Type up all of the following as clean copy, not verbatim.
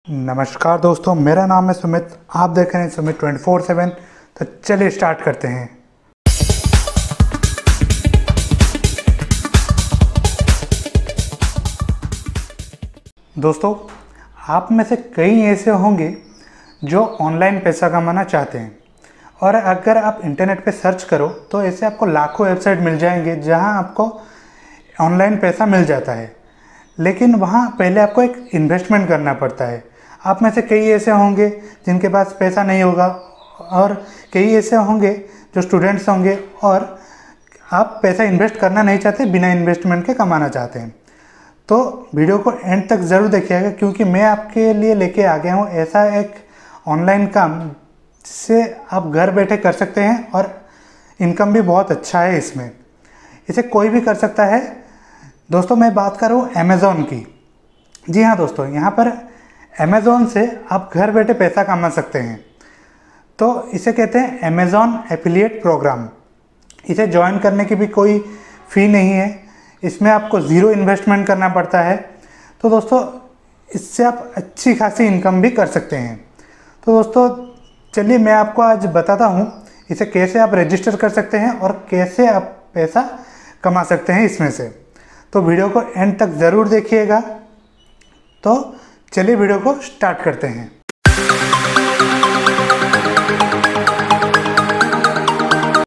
नमस्कार दोस्तों, मेरा नाम है सुमित। आप देख रहे हैं सुमित 24/7। तो चलिए स्टार्ट करते हैं। दोस्तों, आप में से कई ऐसे होंगे जो ऑनलाइन पैसा कमाना चाहते हैं, और अगर आप इंटरनेट पे सर्च करो तो ऐसे आपको लाखों वेबसाइट मिल जाएंगे जहां आपको ऑनलाइन पैसा मिल जाता है। लेकिन वहां पहले आपको एक इन्वेस्टमेंट करना पड़ता है। आप में से कई ऐसे होंगे जिनके पास पैसा नहीं होगा, और कई ऐसे होंगे जो स्टूडेंट्स होंगे और आप पैसा इन्वेस्ट करना नहीं चाहते, बिना इन्वेस्टमेंट के कमाना चाहते हैं। तो वीडियो को एंड तक ज़रूर देखिएगा, क्योंकि मैं आपके लिए लेके आ गया हूँ ऐसा एक ऑनलाइन काम जिससे आप घर बैठे कर सकते हैं और इनकम भी बहुत अच्छा है इसमें। इसे कोई भी कर सकता है। दोस्तों, मैं बात कर रहा हूँ अमेज़ॉन की। जी हाँ दोस्तों, यहाँ पर अमेज़ॉन से आप घर बैठे पैसा कमा सकते हैं। तो इसे कहते हैं अमेज़ॉन एफिलिएट प्रोग्राम। इसे ज्वाइन करने की भी कोई फ़ी नहीं है, इसमें आपको ज़ीरो इन्वेस्टमेंट करना पड़ता है। तो दोस्तों, इससे आप अच्छी खासी इनकम भी कर सकते हैं। तो दोस्तों, चलिए मैं आपको आज बताता हूँ इसे कैसे आप रजिस्टर कर सकते हैं और कैसे आप पैसा कमा सकते हैं इसमें से। तो वीडियो को एंड तक ज़रूर देखिएगा। तो चलिए वीडियो को स्टार्ट करते हैं।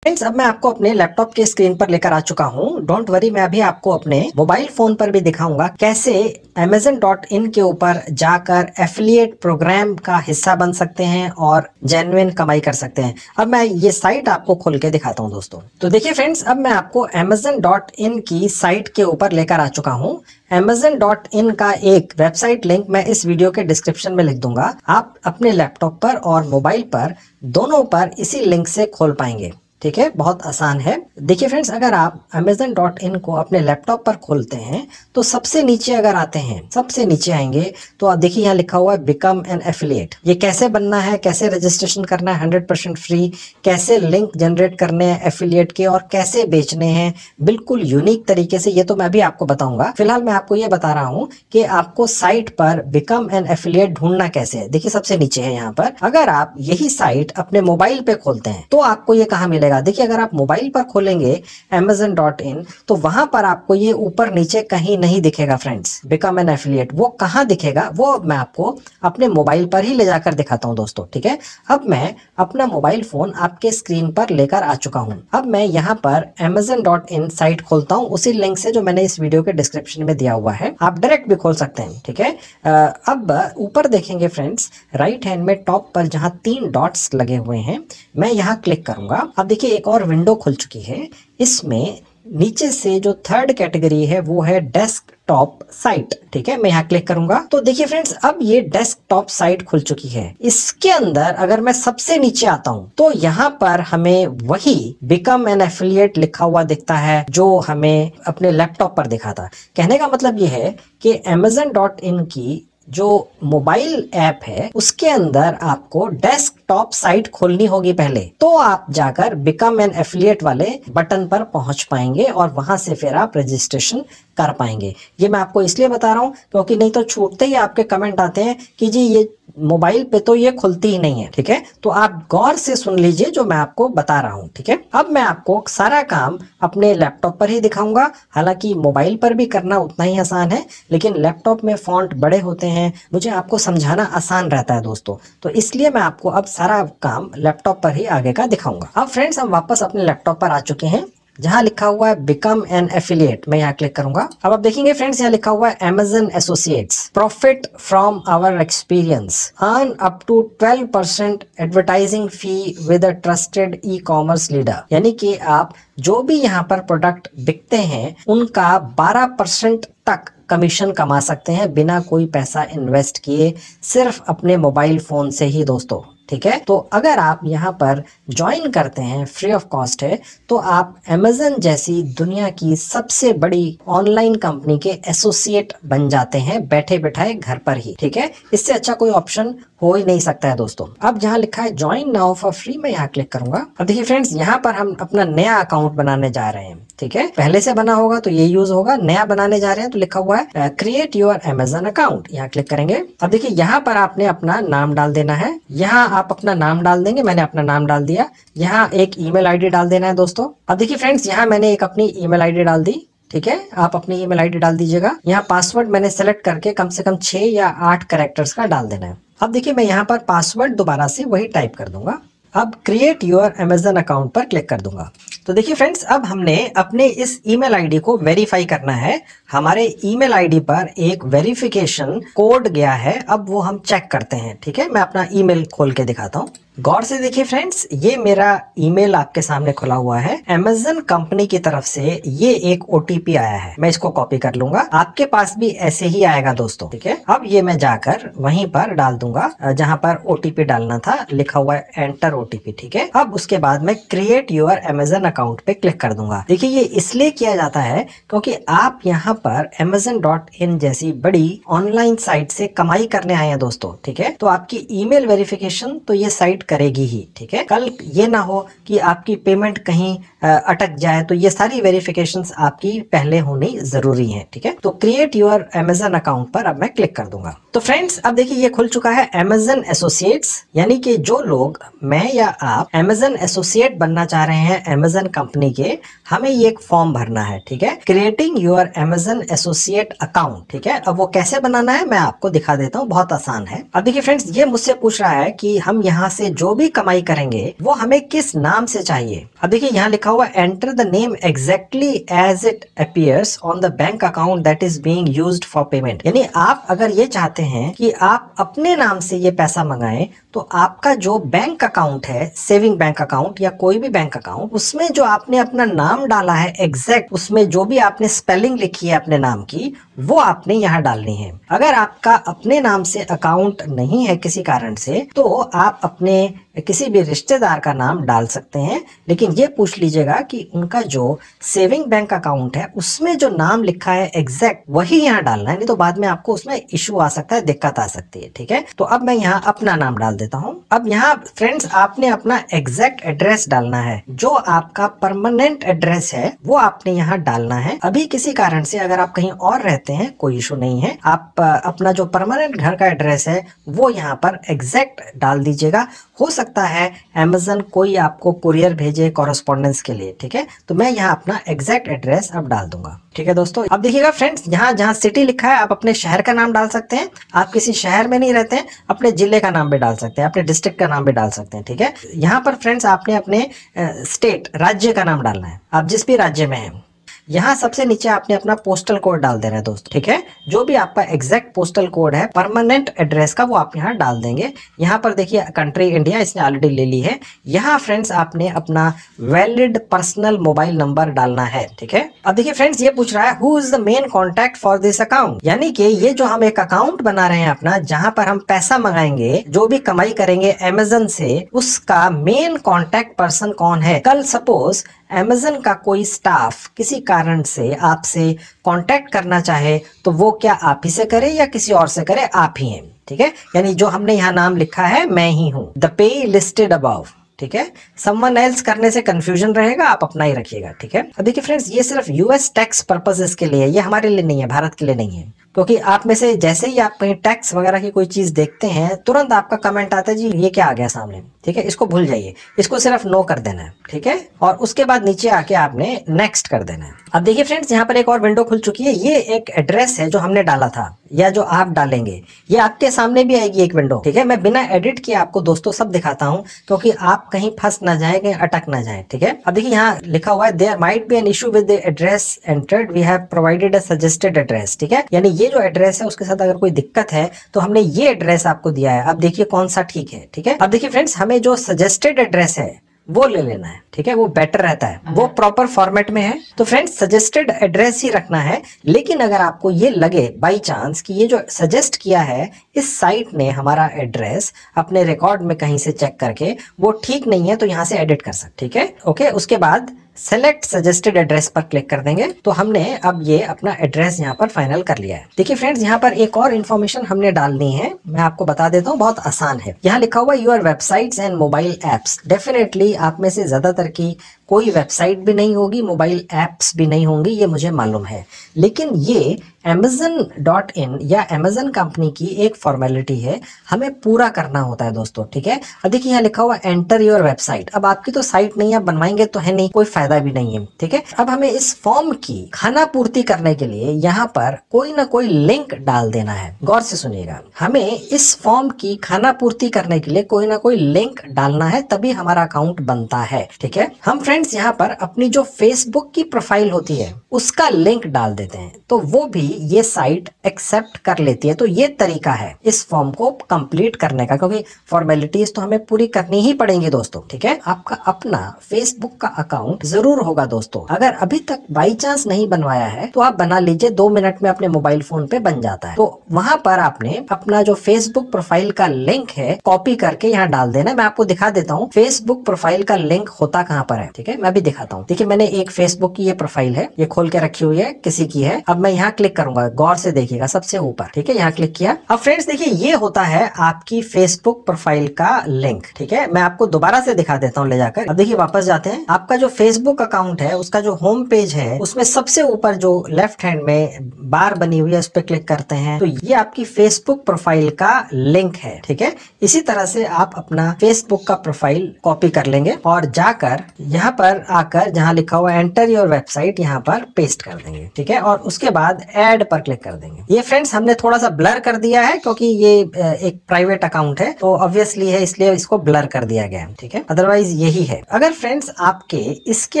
फ्रेंड्स, अब मैं आपको अपने लैपटॉप के स्क्रीन पर लेकर आ चुका हूं। डोंट वरी, मैं अभी आपको अपने मोबाइल फोन पर भी दिखाऊंगा कैसे Amazon.in के ऊपर जाकर एफिलिएट प्रोग्राम का हिस्सा बन सकते हैं और जेन्युइन कमाई कर सकते हैं। अब मैं ये साइट आपको खोल के दिखाता हूं दोस्तों। तो देखिए फ्रेंड्स, अब मैं आपको Amazon.in की साइट के ऊपर लेकर आ चुका हूं। Amazon.in का एक वेबसाइट लिंक मैं इस वीडियो के डिस्क्रिप्शन में लिख दूंगा। आप अपने लैपटॉप पर और मोबाइल पर दोनों पर इसी लिंक से खोल पाएंगे। ठीक है, बहुत आसान है। देखिए फ्रेंड्स, अगर आप Amazon.in को अपने लैपटॉप पर खोलते हैं तो सबसे नीचे अगर आते हैं, सबसे नीचे आएंगे तो आप देखिए यहाँ लिखा हुआ है बिकम एन एफिलिएट। ये कैसे बनना है, कैसे रजिस्ट्रेशन करना है 100% फ्री, कैसे लिंक जनरेट करने हैं एफिलिएट के और कैसे बेचने हैं बिल्कुल यूनिक तरीके से, ये तो मैं भी आपको बताऊंगा। फिलहाल मैं आपको ये बता रहा हूँ कि आपको साइट पर बिकम एन एफिलिएट ढूंढना कैसे है। देखिए सबसे नीचे है यहाँ पर। अगर आप यही साइट अपने मोबाइल पे खोलते हैं तो आपको ये कहाँ मिलेगा। देखिए, अगर आप मोबाइल पर खोलेंगे Amazon.in तो वहां पर आपको ये ऊपर नीचे कहीं नहीं दिखेगा फ्रेंड्स, बिकम एन एफिलिएट। वो कहां दिखेगा, वो मैं आपको अपने मोबाइल पर ही ले जाकर दिखाता हूं दोस्तों। ठीक है, अब मैं अपना मोबाइल फोन आपके स्क्रीन पर लेकर आ चुका हूं। अब मैं यहां पर Amazon.in साइट खोलता हूं, उसी लिंक से जो मैंने इस वीडियो के डिस्क्रिप्शन में दिया हुआ है। आप डायरेक्ट भी खोल सकते हैं। ठीक है, अब ऊपर देखेंगे फ्रेंड्स, राइट हैंड में टॉप पर जहां 3 डॉट्स लगे हुए हैं, मैं यहां क्लिक करूंगा। अब देखिए एक और विंडो खुल चुकी है। इसमें नीचे से जो थर्ड कैटेगरी है वो है डेस्कटॉप साइट। ठीक है, मैं यहाँ क्लिक करूंगा तो देखिए फ्रेंड्स, अब ये डेस्कटॉप साइट खुल चुकी है। इसके अंदर अगर मैं सबसे नीचे आता हूं तो यहाँ पर हमें वही बिकम एन एफिलिएट लिखा हुआ दिखता है जो हमें अपने लैपटॉप पर दिखा था। कहने का मतलब ये है कि Amazon.in की जो मोबाइल ऐप है उसके अंदर आपको डेस्कटॉप साइट खोलनी होगी पहले, तो आप जाकर बिकम एन एफिलिएट वाले बटन पर पहुंच पाएंगे और वहां से फिर आप रजिस्ट्रेशन कर पाएंगे। ये मैं आपको इसलिए बता रहा हूं क्योंकि नहीं तो छूटते ही आपके कमेंट आते हैं कि जी ये मोबाइल पे तो ये खुलती ही नहीं है। ठीक है, तो आप गौर से सुन लीजिए जो मैं आपको बता रहा हूं। ठीक है, अब मैं आपको सारा काम अपने लैपटॉप पर ही दिखाऊंगा। हालांकि मोबाइल पर भी करना उतना ही आसान है, लेकिन लैपटॉप में फॉन्ट बड़े होते हैं, मुझे आपको समझाना आसान रहता है दोस्तों। तो इसलिए मैं आपको अब सारा काम लैपटॉप पर ही आगे का दिखाऊंगा। अब फ्रेंड्स, हम वापस अपने लैपटॉप पर आ चुके हैं जहां लिखा हुआ है बिकम एन एफिलिएट। मैं यहाँ क्लिक करूंगा। अब आप देखेंगे फ्रेंड्स, यहाँ लिखा हुआ है Amazon associates profit from our experience, earn up to 12% advertising fee with a trusted e commerce leader. यानी कि आप जो भी यहाँ पर प्रोडक्ट बिकते हैं उनका 12% तक कमीशन कमा सकते हैं बिना कोई पैसा इन्वेस्ट किए, सिर्फ अपने मोबाइल फोन से ही दोस्तों। ठीक है, तो अगर आप यहाँ पर ज्वाइन करते हैं, फ्री ऑफ कॉस्ट है, तो आप Amazon जैसी दुनिया की सबसे बड़ी ऑनलाइन कंपनी के एसोसिएट बन जाते हैं बैठे बैठाए घर पर ही। ठीक है, इससे अच्छा कोई ऑप्शन हो ही नहीं सकता है दोस्तों। अब जहाँ लिखा है ज्वाइन नाउ फॉर फ्री, मैं यहाँ क्लिक करूंगा। अब देखिए फ्रेंड्स, यहाँ पर हम अपना नया अकाउंट बनाने जा रहे हैं। ठीक है, पहले से बना होगा तो ये यूज होगा, नया बनाने जा रहे हैं तो लिखा हुआ है क्रिएट योर अमेजन अकाउंट, यहाँ क्लिक करेंगे। अब देखिए यहाँ पर आपने अपना नाम डाल देना है, यहाँ आप अपना नाम डाल देंगे, मैंने अपना नाम डाल दिया। यहाँ एक ईमेल आईडी डाल देना है दोस्तों। अब देखिए फ्रेंड्स, यहाँ मैंने एक अपनी ईमेल आईडी डाल दी, ठीक है, आप अपनी ईमेल आईडी डाल दीजिएगा। यहाँ पासवर्ड मैंने सेलेक्ट करके कम से कम 6 या 8 कैरेक्टर्स का डाल देना है। अब देखिए मैं यहाँ पर पासवर्ड दोबारा से वही टाइप कर दूंगा। अब क्रिएट योर अमेजन अकाउंट पर क्लिक कर दूंगा। तो देखिए फ्रेंड्स, अब हमने अपने इस ईमेल आईडी को वेरीफाई करना है। हमारे ईमेल आईडी पर एक वेरिफिकेशन कोड गया है, अब वो हम चेक करते हैं। ठीक है, मैं अपना ईमेल खोल के दिखाता हूँ। गौर से देखिए फ्रेंड्स, ये मेरा ईमेल आपके सामने खुला हुआ है। अमेजन कंपनी की तरफ से ये एक OTP आया है, मैं इसको कॉपी कर लूंगा। आपके पास भी ऐसे ही आएगा दोस्तों, ठीक है। अब ये मैं जाकर वहीं पर डाल दूंगा जहां पर OTP डालना था, लिखा हुआ है एंटर OTP, ठीक है। अब उसके बाद मैं क्रिएट योर अमेजन अकाउंट पे क्लिक कर दूंगा। देखिए ये इसलिए किया जाता है क्योंकि आप यहाँ पर Amazon.in जैसी बड़ी ऑनलाइन साइट से कमाई करने आए हैं दोस्तों, ठीक है। तो आपकी ईमेल वेरिफिकेशन तो ये साइट करेगी ही, ठीक है। कल ये ना हो कि आपकी पेमेंट कहीं अटक जाए, तो ये सारी वेरिफिकेशंस आपकी पहले होनी जरूरी है, ठीक है। तो क्रिएट योर अमेजन अकाउंट पर अब मैं क्लिक कर दूंगा। तो फ्रेंड्स, अब देखिए ये खुल चुका है अमेजन एसोसिएट्स, यानी कि जो लोग, मैं या आप अमेजन एसोसिएट बनना चाह रहे हैं अमेजन कंपनी के, हमें ये एक फॉर्म भरना है, ठीक है। Creating your Amazon associate account, ठीक है। अब वो कैसे बनाना है मैं आपको दिखा देता हूँ, बहुत आसान है। अब देखिए फ्रेंड्स, ये मुझसे पूछ रहा है कि हम यहाँ से जो भी कमाई करेंगे वो हमें किस नाम से चाहिए। अब देखिए यहाँ लिखा हुआ enter the name exactly as it appears on the bank account that is being used for payment. यानी आप अगर ये चाहते हैं कि आप अपने नाम से ये पैसा मंगाएं, तो आपका जो बैंक अकाउंट है, सेविंग बैंक अकाउंट या कोई भी बैंक अकाउंट, उसमें जो आपने अपना नाम डाला है एग्जैक्ट, उसमें जो भी आपने स्पेलिंग लिखी है अपने नाम की, वो आपने यहाँ डालनी है। अगर आपका अपने नाम से अकाउंट नहीं है किसी कारण से, तो आप अपने किसी भी रिश्तेदार का नाम डाल सकते हैं, लेकिन ये पूछ लीजिएगा कि उनका जो सेविंग बैंक अकाउंट है उसमें जो नाम लिखा है एग्जैक्ट वही यहाँ डालना है, नहीं तो बाद में आपको उसमें इशू आ सकता है, दिक्कत आ सकती है, ठीक है। तो अब मैं यहाँ अपना नाम डाल देता हूँ। अब यहाँ फ्रेंड्स, आपने अपना एग्जैक्ट एड्रेस डालना है, जो आपका परमानेंट एड्रेस है वो आपने यहाँ डालना है। अभी किसी कारण से अगर आप कहीं और रहते हैं, कोई इशू नहीं है, आप अपना जो परमानेंट घर का एड्रेस है वो यहाँ पर एग्जैक्ट डाल दीजिएगा। हो सकता है अमेजन कोई आपको कुरियर भेजे कॉरेस्पॉन्डेंस के लिए, ठीक है। तो मैं यहाँ अपना एग्जैक्ट एड्रेस अब डाल दूंगा, ठीक है दोस्तों। अब देखिएगा फ्रेंड्स, यहाँ जहाँ सिटी लिखा है आप अपने शहर का नाम डाल सकते हैं। आप किसी शहर में नहीं रहते हैं, अपने जिले का नाम भी डाल सकते हैं, अपने डिस्ट्रिक्ट का नाम भी डाल सकते हैं, ठीक है। यहाँ पर फ्रेंड्स आपने अपने स्टेट, राज्य का नाम डालना है, आप जिस भी राज्य में हैं। यहाँ सबसे नीचे आपने अपना पोस्टल कोड डाल देना है दोस्तों, ठीक है। जो भी आपका एग्जैक्ट पोस्टल कोड है परमानेंट एड्रेस का, वो आप यहाँ डाल देंगे। यहाँ पर देखिए कंट्री इंडिया, इसने ऑलरेडी ले ली है। यहाँ फ्रेंड्स आपने अपना वैलिड पर्सनल मोबाइल नंबर डालना है, ठीक है। अब देखिए फ्रेंड्स, ये पूछ रहा है who is the main contact for this account, यानी कि ये जो हम एक अकाउंट बना रहे हैं अपना, जहाँ पर हम पैसा मंगाएंगे, जो भी कमाई करेंगे अमेजन से, उसका मेन कॉन्टैक्ट पर्सन कौन है। कल सपोज अमेजन का कोई स्टाफ किसी कारण से आपसे कांटेक्ट करना चाहे, तो वो क्या आप ही से करे या किसी और से करे, आप ही हैं, ठीक है। यानी जो हमने यहाँ नाम लिखा है मैं ही हूँ, द पे लिस्टेड अबव, ठीक है। समवन एल्स करने से कंफ्यूजन रहेगा, आप अपना ही रखिएगा, ठीक है। अब देखिए फ्रेंड्स, ये सिर्फ यूएस टैक्स पर्पसेस के लिए, ये हमारे लिए नहीं है, भारत के लिए नहीं है। क्योंकि आप में से जैसे ही आप कहीं टैक्स वगैरह की कोई चीज देखते हैं, तुरंत आपका कमेंट आता है जी ये क्या आ गया सामने, ठीक है। इसको भूल जाइए, इसको सिर्फ नो कर देना है, ठीक है। और उसके बाद नीचे आके आपने नेक्स्ट कर देना है। अब देखिए फ्रेंड्स, यहाँ पर एक और विंडो खुल चुकी है। ये एक एड्रेस है जो हमने डाला था या जो आप डालेंगे, ये आपके सामने भी आएगी एक विंडो, ठीक है। मैं बिना एडिट किए आपको दोस्तों सब दिखाता हूँ, क्योंकि आप कहीं फंस ना जाए, कहीं अटक ना जाए, ठीक है। अब देखिए यहाँ लिखा हुआ है there might be an issue with the address entered, we have provided a suggested address, ठीक है। यानी ये जो एड्रेस है उसके साथ अगर कोई दिक्कत है तो हमने ये एड्रेस आपको दिया है। अब देखिए कौन सा ठीक है, ठीक है। अब देखिए फ्रेंड्स, हमें जो सजेस्टेड एड्रेस है वो ले लेना है, ठीक है। वो बेटर रहता है, वो प्रॉपर फॉर्मेट में है। तो फ्रेंड्स सजेस्टेड एड्रेस ही रखना है। लेकिन अगर आपको ये लगे बाय चांस कि ये जो सजेस्ट किया है इस साइट ने हमारा एड्रेस अपने रिकॉर्ड में कहीं से चेक करके वो ठीक नहीं है, तो यहाँ से एडिट कर सकते, ठीक है। ओके, उसके बाद सेलेक्ट सजेस्टेड एड्रेस पर क्लिक कर देंगे, तो हमने अब ये अपना एड्रेस यहाँ पर फाइनल कर लिया है। देखिए फ्रेंड्स, यहाँ पर एक और इन्फॉर्मेशन हमने डालनी है, मैं आपको बता देता हूँ, बहुत आसान है। यहाँ लिखा हुआ your websites and mobile apps. Definitely आप में से ज्यादातर की कोई वेबसाइट भी नहीं होगी, मोबाइल ऐप्स भी नहीं होंगी, ये मुझे मालूम है। लेकिन ये Amazon.in या Amazon कंपनी की एक फॉर्मेलिटी है, हमें पूरा करना होता है दोस्तों, ठीक है। अब देखिए यहाँ लिखा हुआ एंटर योर वेबसाइट। अब आपकी तो साइट नहीं है, बनवाएंगे तो है नहीं, कोई फायदा भी नहीं है, ठीक है। अब हमें इस फॉर्म की खाना पूर्ति करने के लिए यहाँ पर कोई ना कोई लिंक डाल देना है। गौर से सुनिएगा, हमें इस फॉर्म की खाना पूर्ति करने के लिए कोई ना कोई लिंक डालना है, तभी हमारा अकाउंट बनता है, ठीक है। हम फ्रेंड्स यहाँ पर अपनी जो फेसबुक की प्रोफाइल होती है उसका लिंक डाल देते हैं, तो वो भी ये साइट एक्सेप्ट कर लेती है। तो ये तरीका है इस फॉर्म को कंप्लीट करने का, क्योंकि फॉर्मेलिटीज तो हमें पूरी करनी ही पड़ेंगी दोस्तों, ठीक है। आपका अपना फेसबुक का अकाउंट जरूर होगा दोस्तों। अगर अभी तक बाई चांस नहीं बनवाया है तो आप बना लीजिए, 2 मिनट में अपने मोबाइल फोन पे बन जाता है। तो वहां पर आपने अपना जो फेसबुक प्रोफाइल का लिंक है कॉपी करके यहाँ डाल देना। मैं आपको दिखा देता हूँ फेसबुक प्रोफाइल का लिंक होता कहाँ पर है, ठीक है। मैं भी दिखाता हूँ। देखिए मैंने एक फेसबुक की ये प्रोफाइल है, ये खोल के रखी हुई है, किसी की है। अब मैं यहाँ क्लिक करूंगा, गौर से देखिएगा, सबसे ऊपर, ठीक है, यहाँ क्लिक किया। अब फ्रेंड्स देखिए ये होता है आपकी फेसबुक प्रोफाइल का लिंक, ठीक है। मैं आपको दोबारा से दिखा देता हूँ ले जाकर। अब देखिए वापस जाते हैं, आपका जो फेसबुक अकाउंट है उसका जो होम पेज है उसमें सबसे ऊपर जो लेफ्ट हैंड में बार बनी हुई है उस पर क्लिक करते हैं तो ये आपकी फेसबुक प्रोफाइल का लिंक है, ठीक है। इसी तरह से आप अपना फेसबुक का प्रोफाइल कॉपी कर लेंगे और जाकर यहाँ पर आकर जहाँ लिखा हुआ एंटर योर वेबसाइट यहाँ पर पेस्ट कर देंगे, ठीक है। और उसके बाद ऐड पर क्लिक कर देंगे। ये फ्रेंड्स हमने थोड़ा सा ब्लर कर दिया है क्योंकि ये एक प्राइवेट अकाउंट है तो ऑब्वियसली है, इसलिए इसको ब्लर कर दिया गया है, ठीक है। अदरवाइज यही है। अगर फ्रेंड्स आपके इसके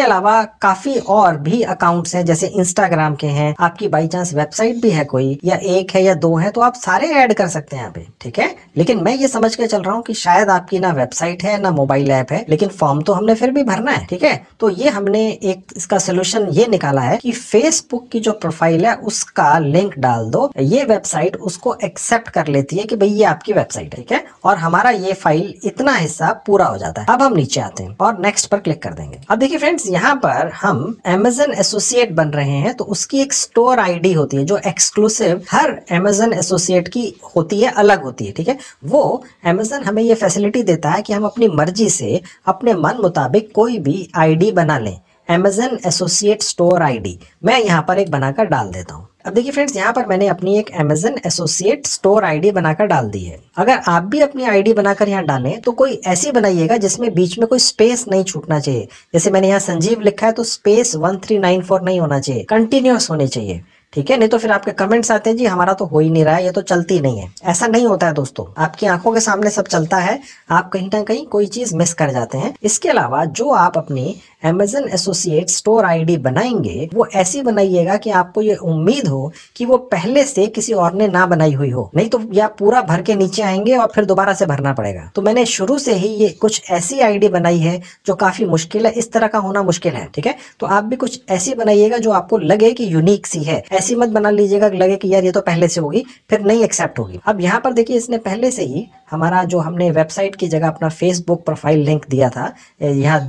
अलावा काफी और भी अकाउंट्स हैं, जैसे इंस्टाग्राम के हैं, आपकी बाई चांस वेबसाइट भी है कोई, या एक है या 2 है, तो आप सारे ऐड कर सकते हैं यहाँ पे, ठीक है। लेकिन मैं ये समझ के चल रहा हूँ कि शायद आपकी ना वेबसाइट है ना मोबाइल ऐप है, लेकिन फॉर्म तो हमने फिर भी भरना है, ठीक है। तो ये हमने एक इसका सोल्यूशन ये निकाला है कि फेसबुक की जो प्रोफाइल है उसका लिंक डाल दो, ये वेबसाइट उसको एक्सेप्ट कर लेती है कि भाई ये आपकी वेबसाइट है, ठीक है। और हमारा ये फाइल इतना हिस्सा पूरा हो जाता है। अब हम नीचे आते हैं और नेक्स्ट पर क्लिक कर देंगे। अब देखिए फ्रेंड्स यहाँ पर हम Amazon एसोसिएट बन रहे हैं तो उसकी एक स्टोर आईडी होती है जो एक्सक्लूसिव हर Amazon एसोसिएट की होती है, अलग होती है, ठीक है। वो Amazon हमें ये फैसिलिटी देता है कि हम अपनी मर्जी से अपने मन मुताबिक कोई भी आईडी बना लें। Amazon एसोसिएट स्टोर आईडी मैं यहाँ पर एक बनाकर डाल देता हूँ। अब देखिए फ्रेंड्स यहाँ पर मैंने अपनी एक Amazon एसोसिएट स्टोर आईडी बनाकर डाल दी है। अगर आप भी अपनी आईडी बनाकर यहाँ डालें तो कोई ऐसी बनाइएगा जिसमें बीच में कोई स्पेस नहीं छूटना चाहिए। जैसे मैंने यहाँ संजीव लिखा है तो स्पेस 1394 नहीं होना चाहिए, कंटिन्यूअस होनी चाहिए, ठीक है। नहीं तो फिर आपके कमेंट्स आते हैं जी हमारा तो हो ही नहीं रहा है, ये तो चलती नहीं है। ऐसा नहीं होता है दोस्तों, आपकी आंखों के सामने सब चलता है, आप कहीं ना कहीं कोई चीज मिस कर जाते हैं। इसके अलावा जो आप अपनी Amazon एसोसिएट स्टोर आईडी बनाएंगे वो ऐसी बनाइएगा कि आपको ये उम्मीद हो कि वो पहले से किसी और ने ना बनाई हुई हो, नहीं तो या पूरा भर के नीचे आएंगे और फिर दोबारा से भरना पड़ेगा। तो मैंने शुरू से ही ये कुछ ऐसी आईडी बनाई है जो काफी मुश्किल है, इस तरह का होना मुश्किल है, ठीक है। तो आप भी कुछ ऐसी बनाइएगा जो आपको लगे कि यूनिक सी है। ऐसी मत बना लीजिएगा लगे कि यार ये तो पहले से होगी, फिर नहीं एक्सेप्ट होगी। अब यहाँ पर देखिए इसने पहले से ही हमारा जो हमने वेबसाइट की जगह अपना फेसबुक प्रोफाइल लिंक दिया था यहाँ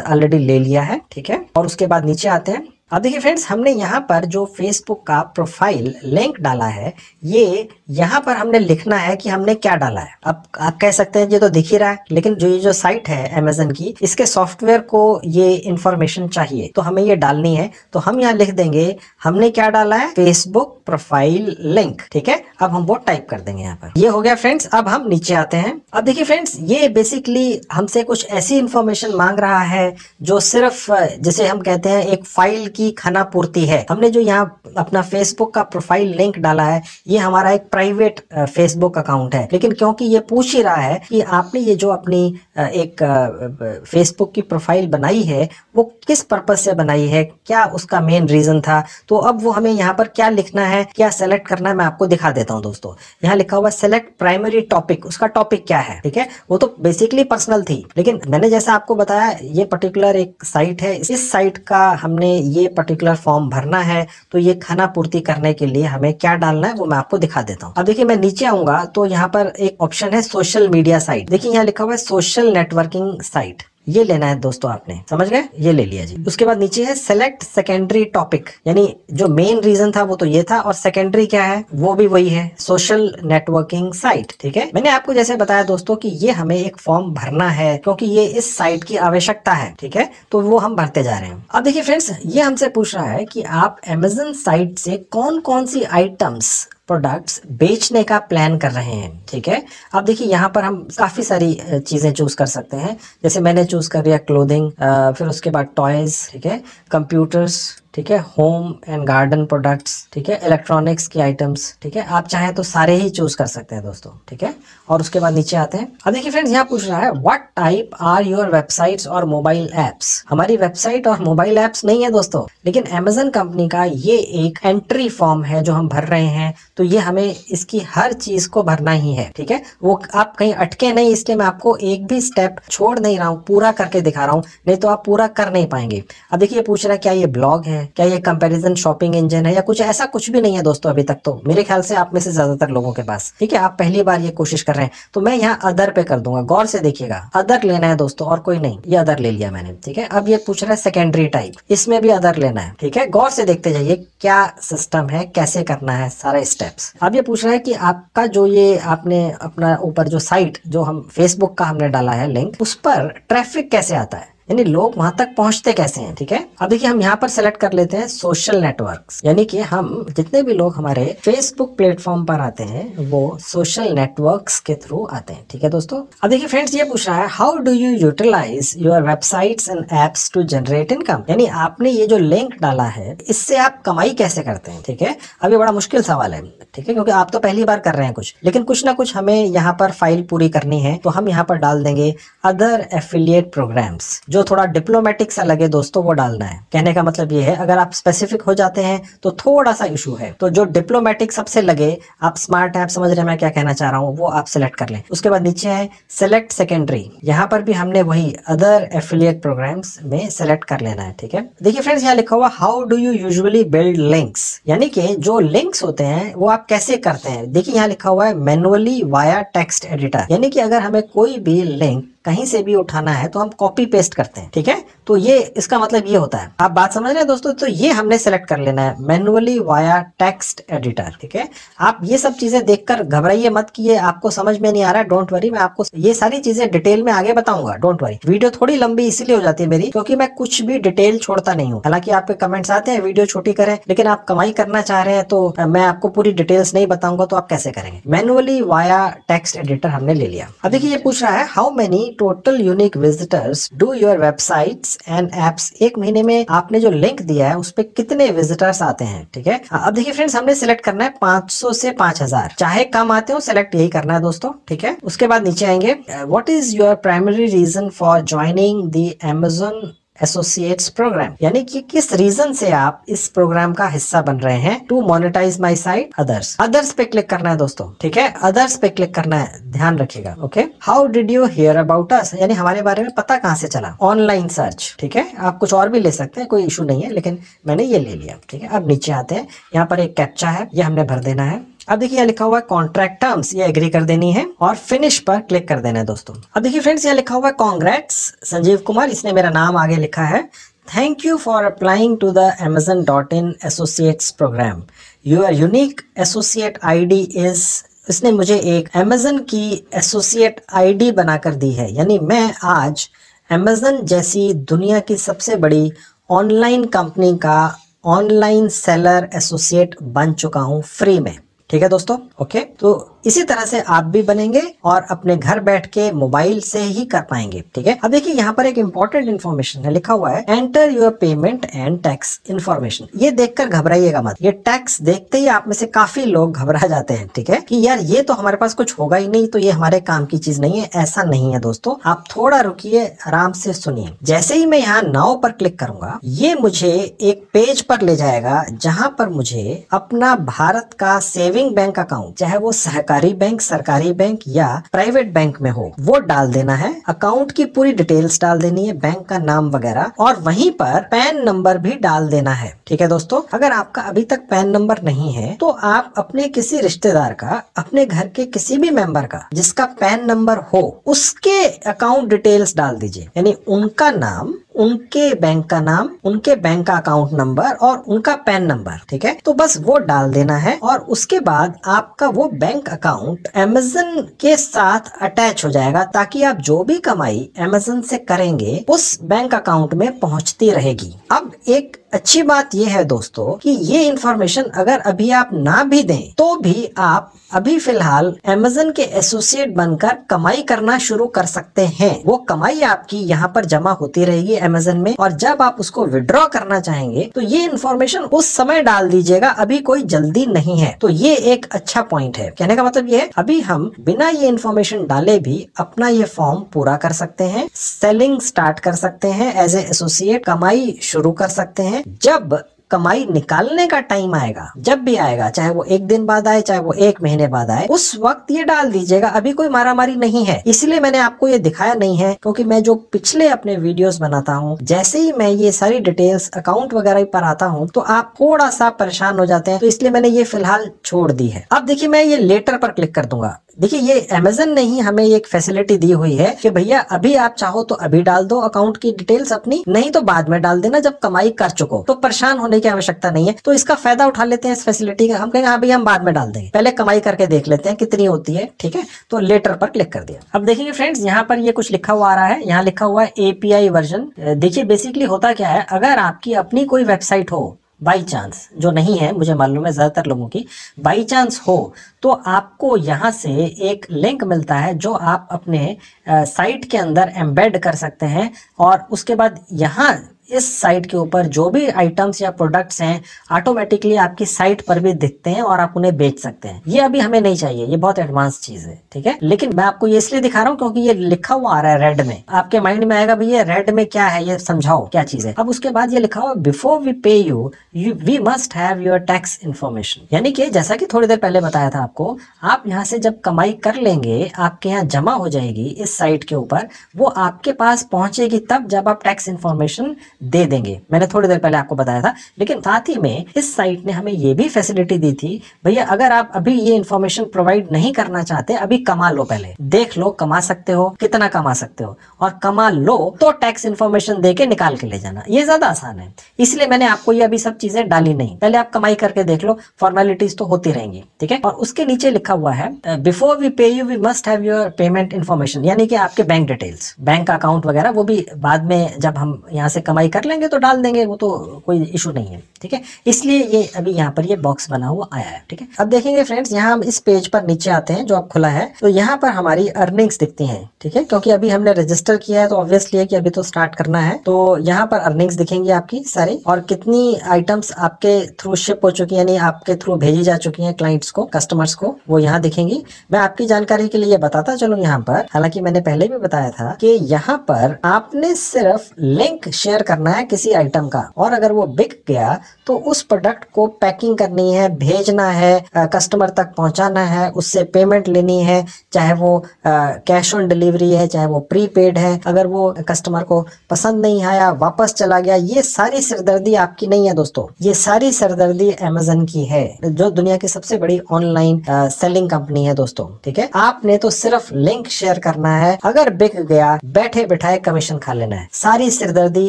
ऑलरेडी ले लिया है, ठीक है। और उसके बाद नीचे आते हैं। अब देखिए फ्रेंड्स हमने यहाँ पर जो फेसबुक का प्रोफाइल लिंक डाला है ये यहाँ पर हमने लिखना है कि हमने क्या डाला है। अब आप कह सकते हैं ये तो दिख ही रहा है, लेकिन जो ये जो साइट है Amazon की, इसके सॉफ्टवेयर को ये इंफॉर्मेशन चाहिए तो हमें ये डालनी है। तो हम यहाँ लिख देंगे हमने क्या डाला है, फेसबुक प्रोफाइल लिंक, ठीक है। अब हम वो टाइप कर देंगे यहाँ पर। ये हो गया फ्रेंड्स। अब हम नीचे आते हैं। अब देखिए फ्रेंड्स ये बेसिकली हमसे कुछ ऐसी इंफॉर्मेशन मांग रहा है जो सिर्फ जैसे हम कहते हैं एक फाइल की खाना पूर्ति है। हमने जो यहाँ अपना फेसबुक का प्रोफाइल लिंक डाला है ये हमारा एक प्राइवेट फेसबुक अकाउंट है, लेकिन क्योंकि ये पूछ ही रहा है कि आपने ये जो अपनी एक फेसबुक की प्रोफाइल बनाई है वो किस पर्पज से बनाई है, क्या उसका मेन रीजन था, तो अब वो हमें यहाँ पर क्या लिखना है, क्या सेलेक्ट करना है, मैं आपको दिखा देता हूँ दोस्तों। यहाँ लिखा हुआ सेलेक्ट प्राइमरी टॉपिक, उसका टॉपिक क्या है, ठीक है। वो तो बेसिकली पर्सनल थी, लेकिन मैंने जैसा आपको बताया ये पर्टिकुलर एक साइट है, इस साइट का हमने ये पर्टिकुलर फॉर्म भरना है। तो ये खाना पूर्ति करने के लिए हमें क्या डालना है वो मैं आपको दिखा देता हूँ। अब देखिए मैं नीचे आऊंगा तो यहाँ पर एक ऑप्शन है सोशल मीडिया साइट। देखिए यहाँ लिखा हुआ है सोशल नेटवर्किंग साइट, ये लेना है दोस्तों, आपने समझ गए, ये ले लिया जी। उसके बाद नीचे है सेलेक्ट सेकेंडरी टॉपिक, यानी जो मेन रीजन था वो तो ये था, और सेकेंडरी क्या है वो भी वही है, सोशल नेटवर्किंग साइट। ठीक है, मैंने आपको जैसे बताया दोस्तों कि ये हमें एक फॉर्म भरना है क्योंकि ये इस साइट की आवश्यकता है। ठीक है, तो वो हम भरते जा रहे हैं। अब देखिए फ्रेंड्स, ये हमसे पूछ रहा है कि आप अमेज़न साइट से कौन कौन सी आइटम्स प्रोडक्ट्स बेचने का प्लान कर रहे हैं। ठीक है, अब देखिए यहाँ पर हम काफ़ी सारी चीज़ें चूज़ कर सकते हैं। जैसे मैंने चूज़ कर लिया क्लोथिंग, फिर उसके बाद टॉयज़, ठीक है, कंप्यूटर्स, ठीक है, होम एंड गार्डन प्रोडक्ट्स, ठीक है, इलेक्ट्रॉनिक्स की आइटम्स। ठीक है, आप चाहें तो सारे ही चूज कर सकते हैं दोस्तों। ठीक है, और उसके बाद नीचे आते हैं। अब देखिए फ्रेंड्स, यहाँ पूछ रहा है what type are your websites और मोबाइल एप्स। हमारी वेबसाइट और मोबाइल एप्स नहीं है दोस्तों, लेकिन अमेज़न कंपनी का ये एक एंट्री फॉर्म है जो हम भर रहे हैं, तो ये हमें इसकी हर चीज को भरना ही है। ठीक है, वो आप कहीं अटके नहीं, इसलिए मैं आपको एक भी स्टेप छोड़ नहीं रहा हूँ, पूरा करके दिखा रहा हूँ, नहीं तो आप पूरा कर नहीं पाएंगे। अब देखिए पूछ रहा है क्या ये ब्लॉग है, क्या ये कंपैरिजन शॉपिंग इंजन है, या कुछ ऐसा कुछ भी नहीं है दोस्तों अभी तक, तो मेरे ख्याल से आप में से ज्यादातर लोगों के पास। ठीक है, आप पहली बार ये कोशिश कर रहे हैं, तो मैं यहाँ अदर पे कर दूंगा, गौर से देखिएगा, अदर लेना है दोस्तों और कोई नहीं, ये अदर ले लिया मैंने। ठीक है, अब ये पूछ रहा है सेकेंडरी टाइप, इसमें भी अदर लेना है। ठीक है, गौर से देखते जाइए क्या सिस्टम है, कैसे करना है सारे स्टेप्स। अब ये पूछ रहा है कि आपका जो ये आपने अपना ऊपर जो साइट जो हम फेसबुक का हमने डाला है लिंक, उस पर ट्रैफिक कैसे आता है, यानी लोग वहां तक पहुंचते कैसे हैं। ठीक है, अब देखिए हम यहाँ पर सेलेक्ट कर लेते हैं सोशल नेटवर्क्स, यानी कि हम जितने भी लोग हमारे फेसबुक प्लेटफॉर्म पर आते हैं वो सोशल नेटवर्क्स के थ्रू आते हैं। ठीक है दोस्तों, अब देखिए फ्रेंड्स, ये पूछ रहा है how do you utilise your websites and apps to generate income, यानी आपने ये जो लिंक डाला है इससे आप कमाई कैसे करते हैं। ठीक है, अब ये बड़ा मुश्किल सवाल है। ठीक है, क्योंकि आप तो पहली बार कर रहे हैं कुछ, लेकिन कुछ ना कुछ हमें यहाँ पर फाइल पूरी करनी है, तो हम यहाँ पर डाल देंगे अदर एफिलिएट प्रोग्राम्स। जो थोड़ा डिप्लोमेटिक सा लगे दोस्तों वो डालना है। कहने का मतलब ये है, अगर आप स्पेसिफिक हो जाते हैं तो थोड़ा सा इशू है, तो जो डिप्लोमेटिक सबसे लगे, आप स्मार्ट ऐप समझ रहे हैं मैं क्या कहना चाह रहा हूँ, वो आप सिलेक्ट कर लें। उसके बाद नीचे है सेलेक्ट सेकेंडरी, यहाँ पर भी हमने वही अदर एफिलिएट प्रोग्राम्स में सेलेक्ट कर लेना है। ठीक है, देखिए फ्रेंड्स, यहाँ लिखा हुआ how do you usually build links, यानी कि जो लिंक्स होते हैं वो आप कैसे करते हैं। देखिए यहाँ लिखा हुआ है मैनुअली वाया टेक्स्ट एडिटर, यानी कि अगर हमें कोई भी लिंक कहीं से भी उठाना है तो हम कॉपी पेस्ट करते हैं। ठीक है, तो ये इसका मतलब ये होता है, आप बात समझ रहे हैं दोस्तों। तो ये हमने सेलेक्ट कर लेना है मैनुअली वाया टेक्स्ट एडिटर। ठीक है, आप ये सब चीजें देखकर घबराइए मत कि ये आपको समझ में नहीं आ रहा है, डोंट वरी, मैं आपको ये सारी चीजें डिटेल में आगे बताऊंगा, डोंट वरी। वीडियो थोड़ी लंबी इसीलिए हो जाती है मेरी, क्योंकि मैं कुछ भी डिटेल छोड़ता नहीं हूँ। हालांकि आपके कमेंट्स आते हैं वीडियो छोटी करें, लेकिन आप कमाई करना चाह रहे हैं तो मैं आपको पूरी डिटेल्स नहीं बताऊंगा, तो आप कैसे करेंगे। मैनुअली वाया टेक्स्ट एडिटर हमने ले लिया। अब देखिए ये पूछ रहा है how many total unique visitors do your websites and apps, एक महीने में आपने जो लिंक दिया है उस पे कितने विजिटर्स आते हैं। ठीक है, अब देखिए फ्रेंड्स, हमने सिलेक्ट करना है 500 से 5000, चाहे कम आते हो सिलेक्ट यही करना है दोस्तों। ठीक है, उसके बाद नीचे आएंगे what is your primary reason for joining the Amazon associates program, यानी कि किस रीजन से आप इस प्रोग्राम का हिस्सा बन रहे हैं। To monetise my site others, others पे क्लिक करना है दोस्तों। ठीक है, अदर्स पे क्लिक करना है, ध्यान रखिएगा। Okay, how did you here about us, यानी हमारे बारे में पता कहां से चला, ऑनलाइन सर्च। ठीक है, आप कुछ और भी ले सकते हैं, कोई इशू नहीं है, लेकिन मैंने ये ले लिया। ठीक है, अब नीचे आते हैं, यहाँ पर एक कैप्चा है, ये हमने भर देना है। अब देखिए यहाँ लिखा हुआ है कॉन्ट्रैक्ट टर्म्स, ये एग्री कर देनी है और फिनिश पर क्लिक कर देना है दोस्तों। अब देखिए फ्रेंड्स, यहाँ लिखा हुआ है कांग्रेट्स संजीव कुमार, इसने मेरा नाम आगे लिखा है। Thank you for applying to the amazon.in associates program, your unique associate ID is, इसने मुझे एक अमेज़न की एसोसिएट आईडी बनाकर दी है, यानी मैं आज अमेज़न जैसी दुनिया की सबसे बड़ी ऑनलाइन कंपनी का ऑनलाइन सेलर एसोसिएट बन चुका हूं फ्री में। ठीक है दोस्तों, ओके, तो इसी तरह से आप भी बनेंगे और अपने घर बैठ के मोबाइल से ही कर पाएंगे। ठीक है, अब देखिए यहाँ पर एक इंपॉर्टेंट इन्फॉर्मेशन है, लिखा हुआ है enter your payment and tax information. ये देखकर घबराइएगा मत, ये टैक्स देखते ही आप में से काफी लोग घबरा जाते हैं। ठीक है, कि यार ये तो हमारे पास कुछ होगा ही नहीं, तो ये हमारे काम की चीज नहीं है। ऐसा नहीं है दोस्तों, आप थोड़ा रुकिए, आराम से सुनिए। जैसे ही मैं यहाँ नाउ पर क्लिक करूंगा, ये मुझे एक पेज पर ले जाएगा जहां पर मुझे अपना भारत का सेविंग बैंक अकाउंट, चाहे वो सहकारी सरकारी बैंक या प्राइवेट बैंक में हो वो डाल देना है। अकाउंट की पूरी डिटेल्स डाल देनी है, बैंक का नाम वगैरह, और वहीं पर पैन नंबर भी डाल देना है। ठीक है दोस्तों, अगर आपका अभी तक पैन नंबर नहीं है तो आप अपने किसी रिश्तेदार का, अपने घर के किसी भी मेंबर का जिसका पैन नंबर हो उसके अकाउंट डिटेल्स डाल दीजिए, यानी उनका नाम, उनके बैंक का नाम, उनके बैंक का अकाउंट नंबर और उनका पैन नंबर। ठीक है, तो बस वो डाल देना है और उसके बाद आपका वो बैंक अकाउंट अमेज़न के साथ अटैच हो जाएगा, ताकि आप जो भी कमाई अमेज़न से करेंगे उस बैंक अकाउंट में पहुंचती रहेगी। अब एक अच्छी बात यह है दोस्तों कि ये इंफॉर्मेशन अगर अभी आप ना भी दें तो भी आप अभी फिलहाल अमेज़न के एसोसिएट बनकर कमाई करना शुरू कर सकते हैं। वो कमाई आपकी यहाँ पर जमा होती रहेगी अमेज़न में, और जब आप उसको विड्रॉ करना चाहेंगे तो ये इंफॉर्मेशन उस समय डाल दीजिएगा, अभी कोई जल्दी नहीं है। तो ये एक अच्छा पॉइंट है। कहने का मतलब ये है, अभी हम बिना ये इंफॉर्मेशन डाले भी अपना ये फॉर्म पूरा कर सकते हैं, सेलिंग स्टार्ट कर सकते हैं, एज ए एसोसिएट कमाई शुरू कर सकते हैं। जब कमाई निकालने का टाइम आएगा, जब भी आएगा, चाहे वो एक दिन बाद आए, चाहे वो एक महीने बाद आए, उस वक्त ये डाल दीजिएगा। अभी कोई मारामारी नहीं है, इसलिए मैंने आपको ये दिखाया नहीं है, क्योंकि मैं जो पिछले अपने वीडियोस बनाता हूँ, जैसे ही मैं ये सारी डिटेल्स अकाउंट वगैरह पर आता हूँ तो आप थोड़ा सा परेशान हो जाते हैं, तो इसलिए मैंने ये फिलहाल छोड़ दी है। अब देखिए, मैं ये लेटर पर क्लिक कर दूंगा। देखिए, ये अमेज़न ने ही हमें एक फैसिलिटी दी हुई है कि भैया अभी आप चाहो तो अभी डाल दो अकाउंट की डिटेल्स अपनी, नहीं तो बाद में डाल देना जब कमाई कर चुको। तो परेशान होने की आवश्यकता नहीं है। तो इसका फायदा उठा लेते हैं इस फैसिलिटी का। हम कहेंगे हाँ भैया हम बाद में डाल देंगे, पहले कमाई करके देख लेते हैं कितनी होती है। ठीक है, तो लेटर पर क्लिक कर दिया। अब देखिए फ्रेंड्स, यहाँ पर ये कुछ लिखा हुआ आ रहा है, यहाँ लिखा हुआ है API वर्जन। देखिए बेसिकली होता क्या है, अगर आपकी अपनी कोई वेबसाइट हो, बाई चांस, जो नहीं है मुझे मालूम है ज्यादातर लोगों की, बाई चांस हो, तो आपको यहाँ से एक लिंक मिलता है जो आप अपने साइट के अंदर एम्बेड कर सकते हैं, और उसके बाद यहाँ इस साइट के ऊपर जो भी आइटम्स या प्रोडक्ट्स हैं ऑटोमेटिकली आपकी साइट पर भी दिखते हैं और आप उन्हें बेच सकते हैं। ये अभी हमें नहीं चाहिए, ये बहुत एडवांस चीज है। ठीक है, लेकिन मैं आपको ये इसलिए दिखा रहा हूँ क्योंकि ये लिखा हुआ आ रहा है रेड में। आपके माइंड में आएगा भैया रेड में क्या है, ये समझाओ क्या चीज है। अब उसके बाद ये लिखा हुआ before we pay you we must have your tax information, यानी कि जैसा कि थोड़ी देर पहले बताया था आपको, आप यहाँ से जब कमाई कर लेंगे, आपके यहाँ जमा हो जाएगी इस साइट के ऊपर, वो आपके पास पहुंचेगी तब जब आप टैक्स इन्फॉर्मेशन दे देंगे। मैंने थोड़ी देर पहले आपको बताया था। लेकिन साथ ही में इस साइट ने हमें ये भी फैसिलिटी दी थी, भैया अगर आप अभी ये इन्फॉर्मेशन प्रोवाइड नहीं करना चाहते, अभी कमा लो, पहले देख लो कमा सकते हो, कितना कमा सकते हो, और कमा लो तो टैक्स इन्फॉर्मेशन देके निकाल के ले जाना। ये ज्यादा आसान है, इसलिए मैंने आपको ये अभी सब चीजें डाली नहीं। पहले आप कमाई करके देख लो, फॉर्मेलिटीज तो होती रहेंगी। ठीक है, और उसके नीचे लिखा हुआ है before we pay you we must have your payment information, यानी कि आपके बैंक डिटेल्स, बैंक अकाउंट वगैरह, वो भी बाद में जब हम यहाँ से कमाई कर लेंगे तो डाल देंगे, वो तो कोई इशू नहीं है। ठीक है, इसलिए ये अभी यहाँ पर ये बॉक्स बना हुआ आया है। ठीक है, अब देखेंगे फ्रेंड्स, यहाँ हम इस पेज पर नीचे आते हैं जो अब खुला है, तो यहाँ पर हमारी अर्निंग्स दिखती हैं। ठीक है, क्योंकि अभी हमने रजिस्टर किया है तो ऑब्वियसली है कि अभी तो स्टार्ट करना है। तो यहाँ पर अर्निंग्स दिखेंगी आपकी सारी, और कितनी आइटम्स आपके थ्रू शिप हो चुकी है, यानी आपके थ्रू भेजी जा चुकी है क्लाइंट्स को, कस्टमर्स को, वो यहाँ दिखेंगी। मैं आपकी जानकारी के लिए बताता चलूँ यहाँ पर, हालांकि मैंने पहले भी बताया था कि यहाँ पर आपने सिर्फ लिंक शेयर करना है किसी आइटम का, और अगर वो बिक गया तो उस प्रोडक्ट को पैकिंग करनी है, भेजना है, कस्टमर तक पहुंचाना है, उससे पेमेंट लेनी है, चाहे वो कैश ऑन डिलीवरी है, चाहे वो प्रीपेड है। अगर वो कस्टमर को पसंद नहीं आया, वापस चला गया, ये सारी सिरदर्दी आपकी नहीं है दोस्तों, ये सारी सिरदर्दी अमेज़न की है, जो दुनिया की सबसे बड़ी ऑनलाइन सेलिंग कंपनी है दोस्तों। ठीक है, आपने तो सिर्फ लिंक शेयर करना है, अगर बिक गया बैठे बिठाए कमीशन खा लेना है, सारी सिरदर्दी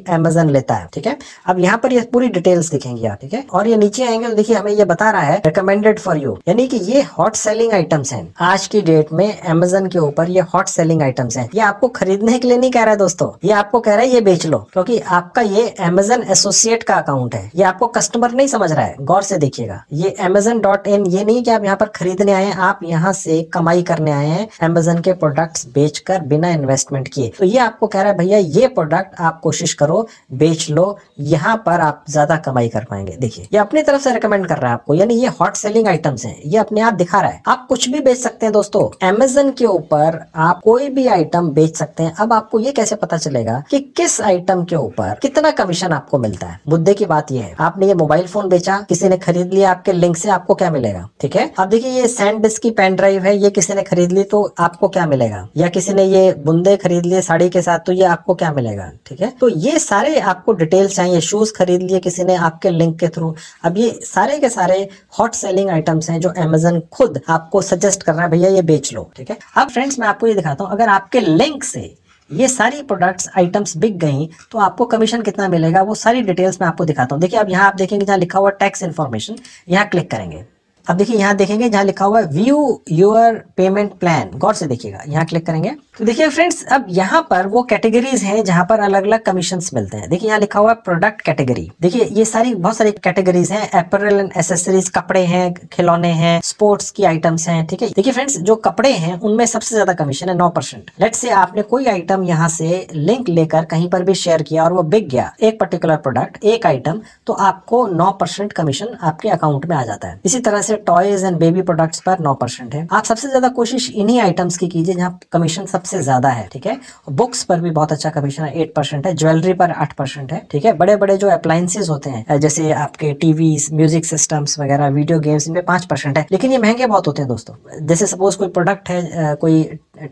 अमेज़न लेता है। ठीक है, अब यहाँ पर ये पूरी डिटेल्स दिखेंगी आप। ठीक है, और ये नीचे आएंगे तो देखिए हमें ये बता रहा है रिकमेंडेड फॉर यू, यानी कि ये हॉट सेलिंग आइटम्स हैं आज की डेट में अमेज़न के ऊपर, ये हॉट सेलिंग आइटम्स हैं। ये आपको खरीदने के लिए नहीं कह रहा है दोस्तों, ये आपको कह रहा है ये बेच लो, क्योंकि आपका ये अमेज़न एसोसिएट का अकाउंट है, ये आपको कस्टमर नहीं समझ रहा है। गौर से देखिएगा, ये amazon.in ये नहीं कि आप यहाँ पर खरीदने आए हैं, आप यहाँ से कमाई करने आए हैं अमेज़न के प्रोडक्ट्स बेचकर बिना इन्वेस्टमेंट किए। तो ये आपको कह रहा है भैया ये प्रोडक्ट आप कोशिश करो बेच लो, यहाँ पर आप ज्यादा कमाई कर पाएंगे। देखिए ये अपनी तरफ से रिकमेंड कर रहा है आपको, यानी ये हॉट सेलिंग आइटम्स हैं, ये अपने आप दिखा रहा है। आप कुछ भी बेच सकते हैं दोस्तों, अमेज़न के ऊपर आप कोई भी आइटम बेच सकते हैं। अब आपको ये कैसे पता चलेगा कि किस आइटम के ऊपर कितना कमीशन आपको मिलता है? मुद्दे की बात ये है, आपने ये मोबाइल फोन बेचा, किसी ने खरीद लिया आपके लिंक से, आपको क्या मिलेगा? ठीक है, अब देखिए ये सैंडिस्क की पेन ड्राइव है, ये किसी ने खरीद ली तो आपको क्या मिलेगा? या किसी ने ये बुंदे खरीद लिए साड़ी के साथ तो ये आपको क्या मिलेगा? ठीक है, तो ये सारे आपको डिटेल्स चाहिए। शूज खरीद लिए किसी ने आपके लिंक के थ्रू, अब ये सारे के सारे हॉट सेलिंग आइटम्स हैं जो अमेज़न खुद आपको सजेस्ट कर रहा है, भैया ये बेच लो। ठीक है, अब फ्रेंड्स मैं आपको ये दिखाता हूँ, अगर आपके लिंक से ये सारी प्रोडक्ट्स आइटम्स बिक गई तो आपको कमीशन कितना मिलेगा, वो सारी डिटेल्स मैं आपको दिखाता हूँ। देखिए अब यहाँ आप देखेंगे जहाँ लिखा हुआ टैक्स इन्फॉर्मेशन, यहाँ क्लिक करेंगे। अब देखिए यहाँ देखेंगे जहाँ लिखा हुआ है व्यू योर पेमेंट प्लान, गौर से देखिएगा, यहाँ क्लिक करेंगे तो देखिए फ्रेंड्स अब यहाँ पर वो कैटेगरीज हैं जहाँ पर अलग अलग कमीशंस मिलते हैं। देखिए यहाँ लिखा हुआ है प्रोडक्ट कैटेगरी, देखिए ये सारी बहुत सारी कैटेगरीज हैं, एपरल एंड एसेसरीज, कपड़े हैं, खिलौने हैं, स्पोर्ट्स की आइटम्स हैं। ठीक है, देखिए फ्रेंड्स जो कपड़े हैं उनमें सबसे ज्यादा कमीशन है 9%। लेट्स से आपने कोई आइटम यहाँ से लिंक लेकर कहीं पर भी शेयर किया और वो बिक गया, एक पर्टिकुलर प्रोडक्ट, एक आइटम, तो आपको 9% कमीशन आपके अकाउंट में आ जाता है। इसी तरह से टॉयज एंड बेबी प्रोडक्ट्स पर 9% है। आप सबसे ज्यादा कोशिश इन्हीं आइटम्स की कीजिए जहाँ कमीशन सबसे ज्यादा है। ठीक है, बुक्स पर भी बहुत अच्छा कमीशन है, 8% है, ज्वेलरी पर 8% है। ठीक है, बड़े बड़े जो अप्लायंसेज होते हैं जैसे आपके टीवी, म्यूजिक सिस्टम्स वगैरह, वीडियो गेम्स, इनमें 5% है, लेकिन ये महंगे बहुत होते हैं दोस्तों। जैसे सपोज कोई प्रोडक्ट है, कोई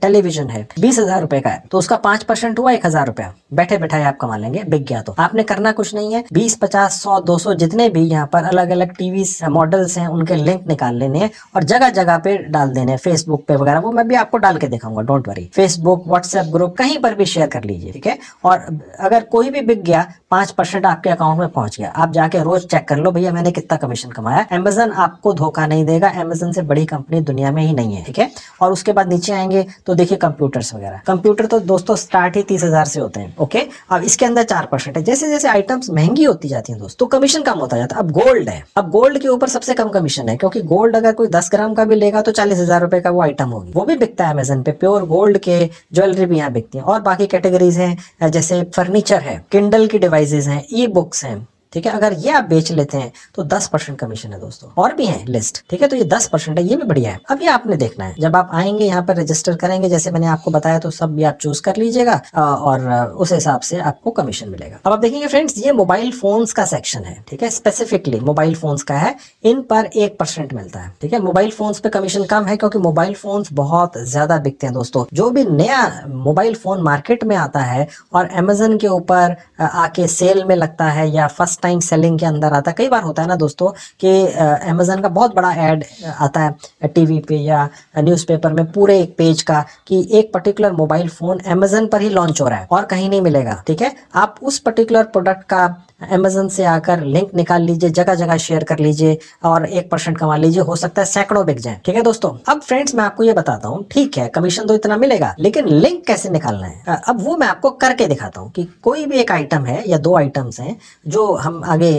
टेलीविजन है 20,000 रुपए का है, तो उसका 5% हुआ 1,000 रुपया, बैठे बैठाए आप कमा लेंगे, बिक गया। तो आपने करना कुछ नहीं है, 20, 50, 100, 200 जितने भी यहाँ पर अलग अलग टीवी मॉडल्स हैं उनके लिंक निकाल लेने हैं और जगह जगह पे डाल देने हैं, फेसबुक पे वगैरह, वो मैं भी आपको डाल के दिखाऊंगा, don't worry. Facebook, WhatsApp group, कहीं पर भी शेयर कर लीजिए। ठीक है, और अगर कोई भी बिक गया 5% आपके अकाउंट में पहुंच गया, आप जाके रोज चेक कर लो भैया मैंने कितना कमीशन कमाया। अमेज़न आपको धोखा नहीं देगा, अमेज़न से बड़ी कंपनी दुनिया में ही नहीं है। ठीक है, और उसके बाद नीचे आएंगे तो देखिए कंप्यूटर्स वगैरह, कंप्यूटर तो दोस्तों स्टार्ट ही 30,000 से होते हैं। ओके, अब इसके अंदर 4% है। जैसे जैसे आइटम्स महंगी होती जाती हैं दोस्तों, कमीशन कम होता जाता है। अब गोल्ड है, अब गोल्ड के ऊपर सबसे कम कमीशन है, क्योंकि गोल्ड अगर कोई 10 ग्राम का भी लेगा तो 40,000 रुपए का वो आइटम होगी, वो भी बिकता है अमेज़न पे। प्योर गोल्ड के ज्वेलरी भी यहाँ बिकती है। और बाकी कैटेगरीज हैं जैसे फर्नीचर है, किंडल की डिवाइसेज हैं, ई बुक्स हैं। ठीक है, अगर ये आप बेच लेते हैं तो 10% कमीशन है दोस्तों, और भी है लिस्ट। ठीक है, तो ये 10% है, ये भी बढ़िया है। अब ये आपने देखना है, जब आप आएंगे यहाँ पर रजिस्टर करेंगे जैसे मैंने आपको बताया, तो सब भी आप चूज कर लीजिएगा और उस हिसाब से आपको कमीशन मिलेगा। अब आप देखेंगे फ्रेंड्स ये मोबाइल फोन्स का सेक्शन है। ठीक है, स्पेसिफिकली मोबाइल फोन्स का है, इन पर 1% मिलता है। ठीक है, मोबाइल फोन्स पे कमीशन कम है क्योंकि मोबाइल फोन्स बहुत ज्यादा बिकते हैं दोस्तों। जो भी नया मोबाइल फोन मार्केट में आता है और अमेज़न के ऊपर आके सेल में लगता है या फर्स्ट टाइम सेलिंग के अंदर आता है, कई बार होता है ना दोस्तों कि अमेज़न का बहुत बड़ा ऐड आता है टीवी पे या न्यूज़पेपर में, पूरे एक पेज का, कि एक पर्टिकुलर मोबाइल फोन अमेज़न पर ही लॉन्च हो रहा है और कहीं नहीं मिलेगा। ठीक है, आप उस पर्टिकुलर प्रोडक्ट का अमेज़न से आकर लिंक निकाल लीजिए, जगह जगह शेयर कर लीजिए और 1% कमा लीजिए, हो सकता है सैकड़ों बिक जाए। ठीक है दोस्तों, अब फ्रेंड्स मैं आपको ये बताता हूँ, ठीक है कमीशन तो इतना मिलेगा, लेकिन लिंक कैसे निकालना है अब वो मैं आपको करके दिखाता हूँ। कि कोई भी एक आइटम है या 2 आइटम्स हैं जो हम आगे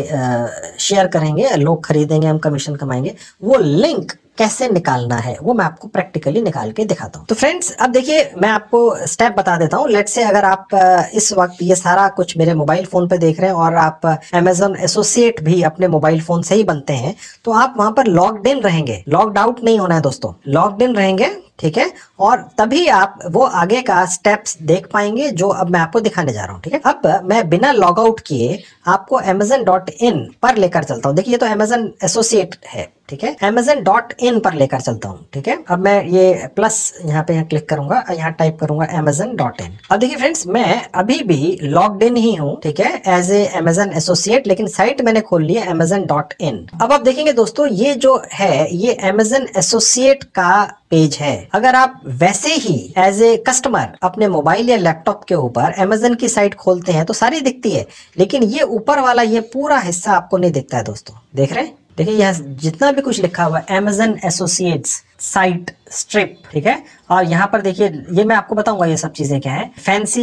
शेयर करेंगे, लोग खरीदेंगे, हम कमीशन कमाएंगे, वो लिंक कैसे निकालना है वो मैं आपको प्रैक्टिकली निकाल के दिखाता हूँ। तो फ्रेंड्स अब देखिए मैं आपको स्टेप बता देता हूँ। लेट्स से अगर आप इस वक्त ये सारा कुछ मेरे मोबाइल फोन पे देख रहे हैं और आप अमेज़न एसोसिएट भी अपने मोबाइल फोन से ही बनते हैं, तो आप वहां पर लॉग्ड इन रहेंगे, लॉग्ड आउट नहीं होना है दोस्तों, लॉग्ड इन रहेंगे। ठीक है, और तभी आप वो आगे का स्टेप्स देख पाएंगे जो अब मैं आपको दिखाने जा रहा हूँ। ठीक है, अब मैं बिना लॉग आउट किए आपको amazon.in पर लेकर चलता हूँ। देखिए ये तो अमेज़न एसोसिएट है। ठीक है, amazon.in पर लेकर चलता हूँ। ठीक है, अब मैं ये प्लस यहाँ पे क्लिक करूंगा, यहाँ टाइप करूंगा amazon.in। अब देखिए फ्रेंड्स मैं अभी भी लॉग्ड इन ही हूँ। ठीक है, एज ए अमेज़न एसोसिएट, लेकिन साइट मैंने खोल ली है amazon.in। अब आप देखेंगे दोस्तों ये जो है ये अमेज़न एसोसिएट का पेज है। अगर आप वैसे ही एज ए कस्टमर अपने मोबाइल या लैपटॉप के ऊपर अमेज़न की साइट खोलते हैं तो सारी दिखती है, लेकिन ये ऊपर वाला ये पूरा हिस्सा आपको नहीं दिखता है दोस्तों। देख रहे हैं, देखिए यहाँ जितना भी कुछ लिखा हुआ है अमेज़न एसोसिएट्स, साइट स्ट्रिप, ठीक है। और यहाँ पर देखिए, ये मैं आपको बताऊंगा ये सब चीजें क्या है। Fancy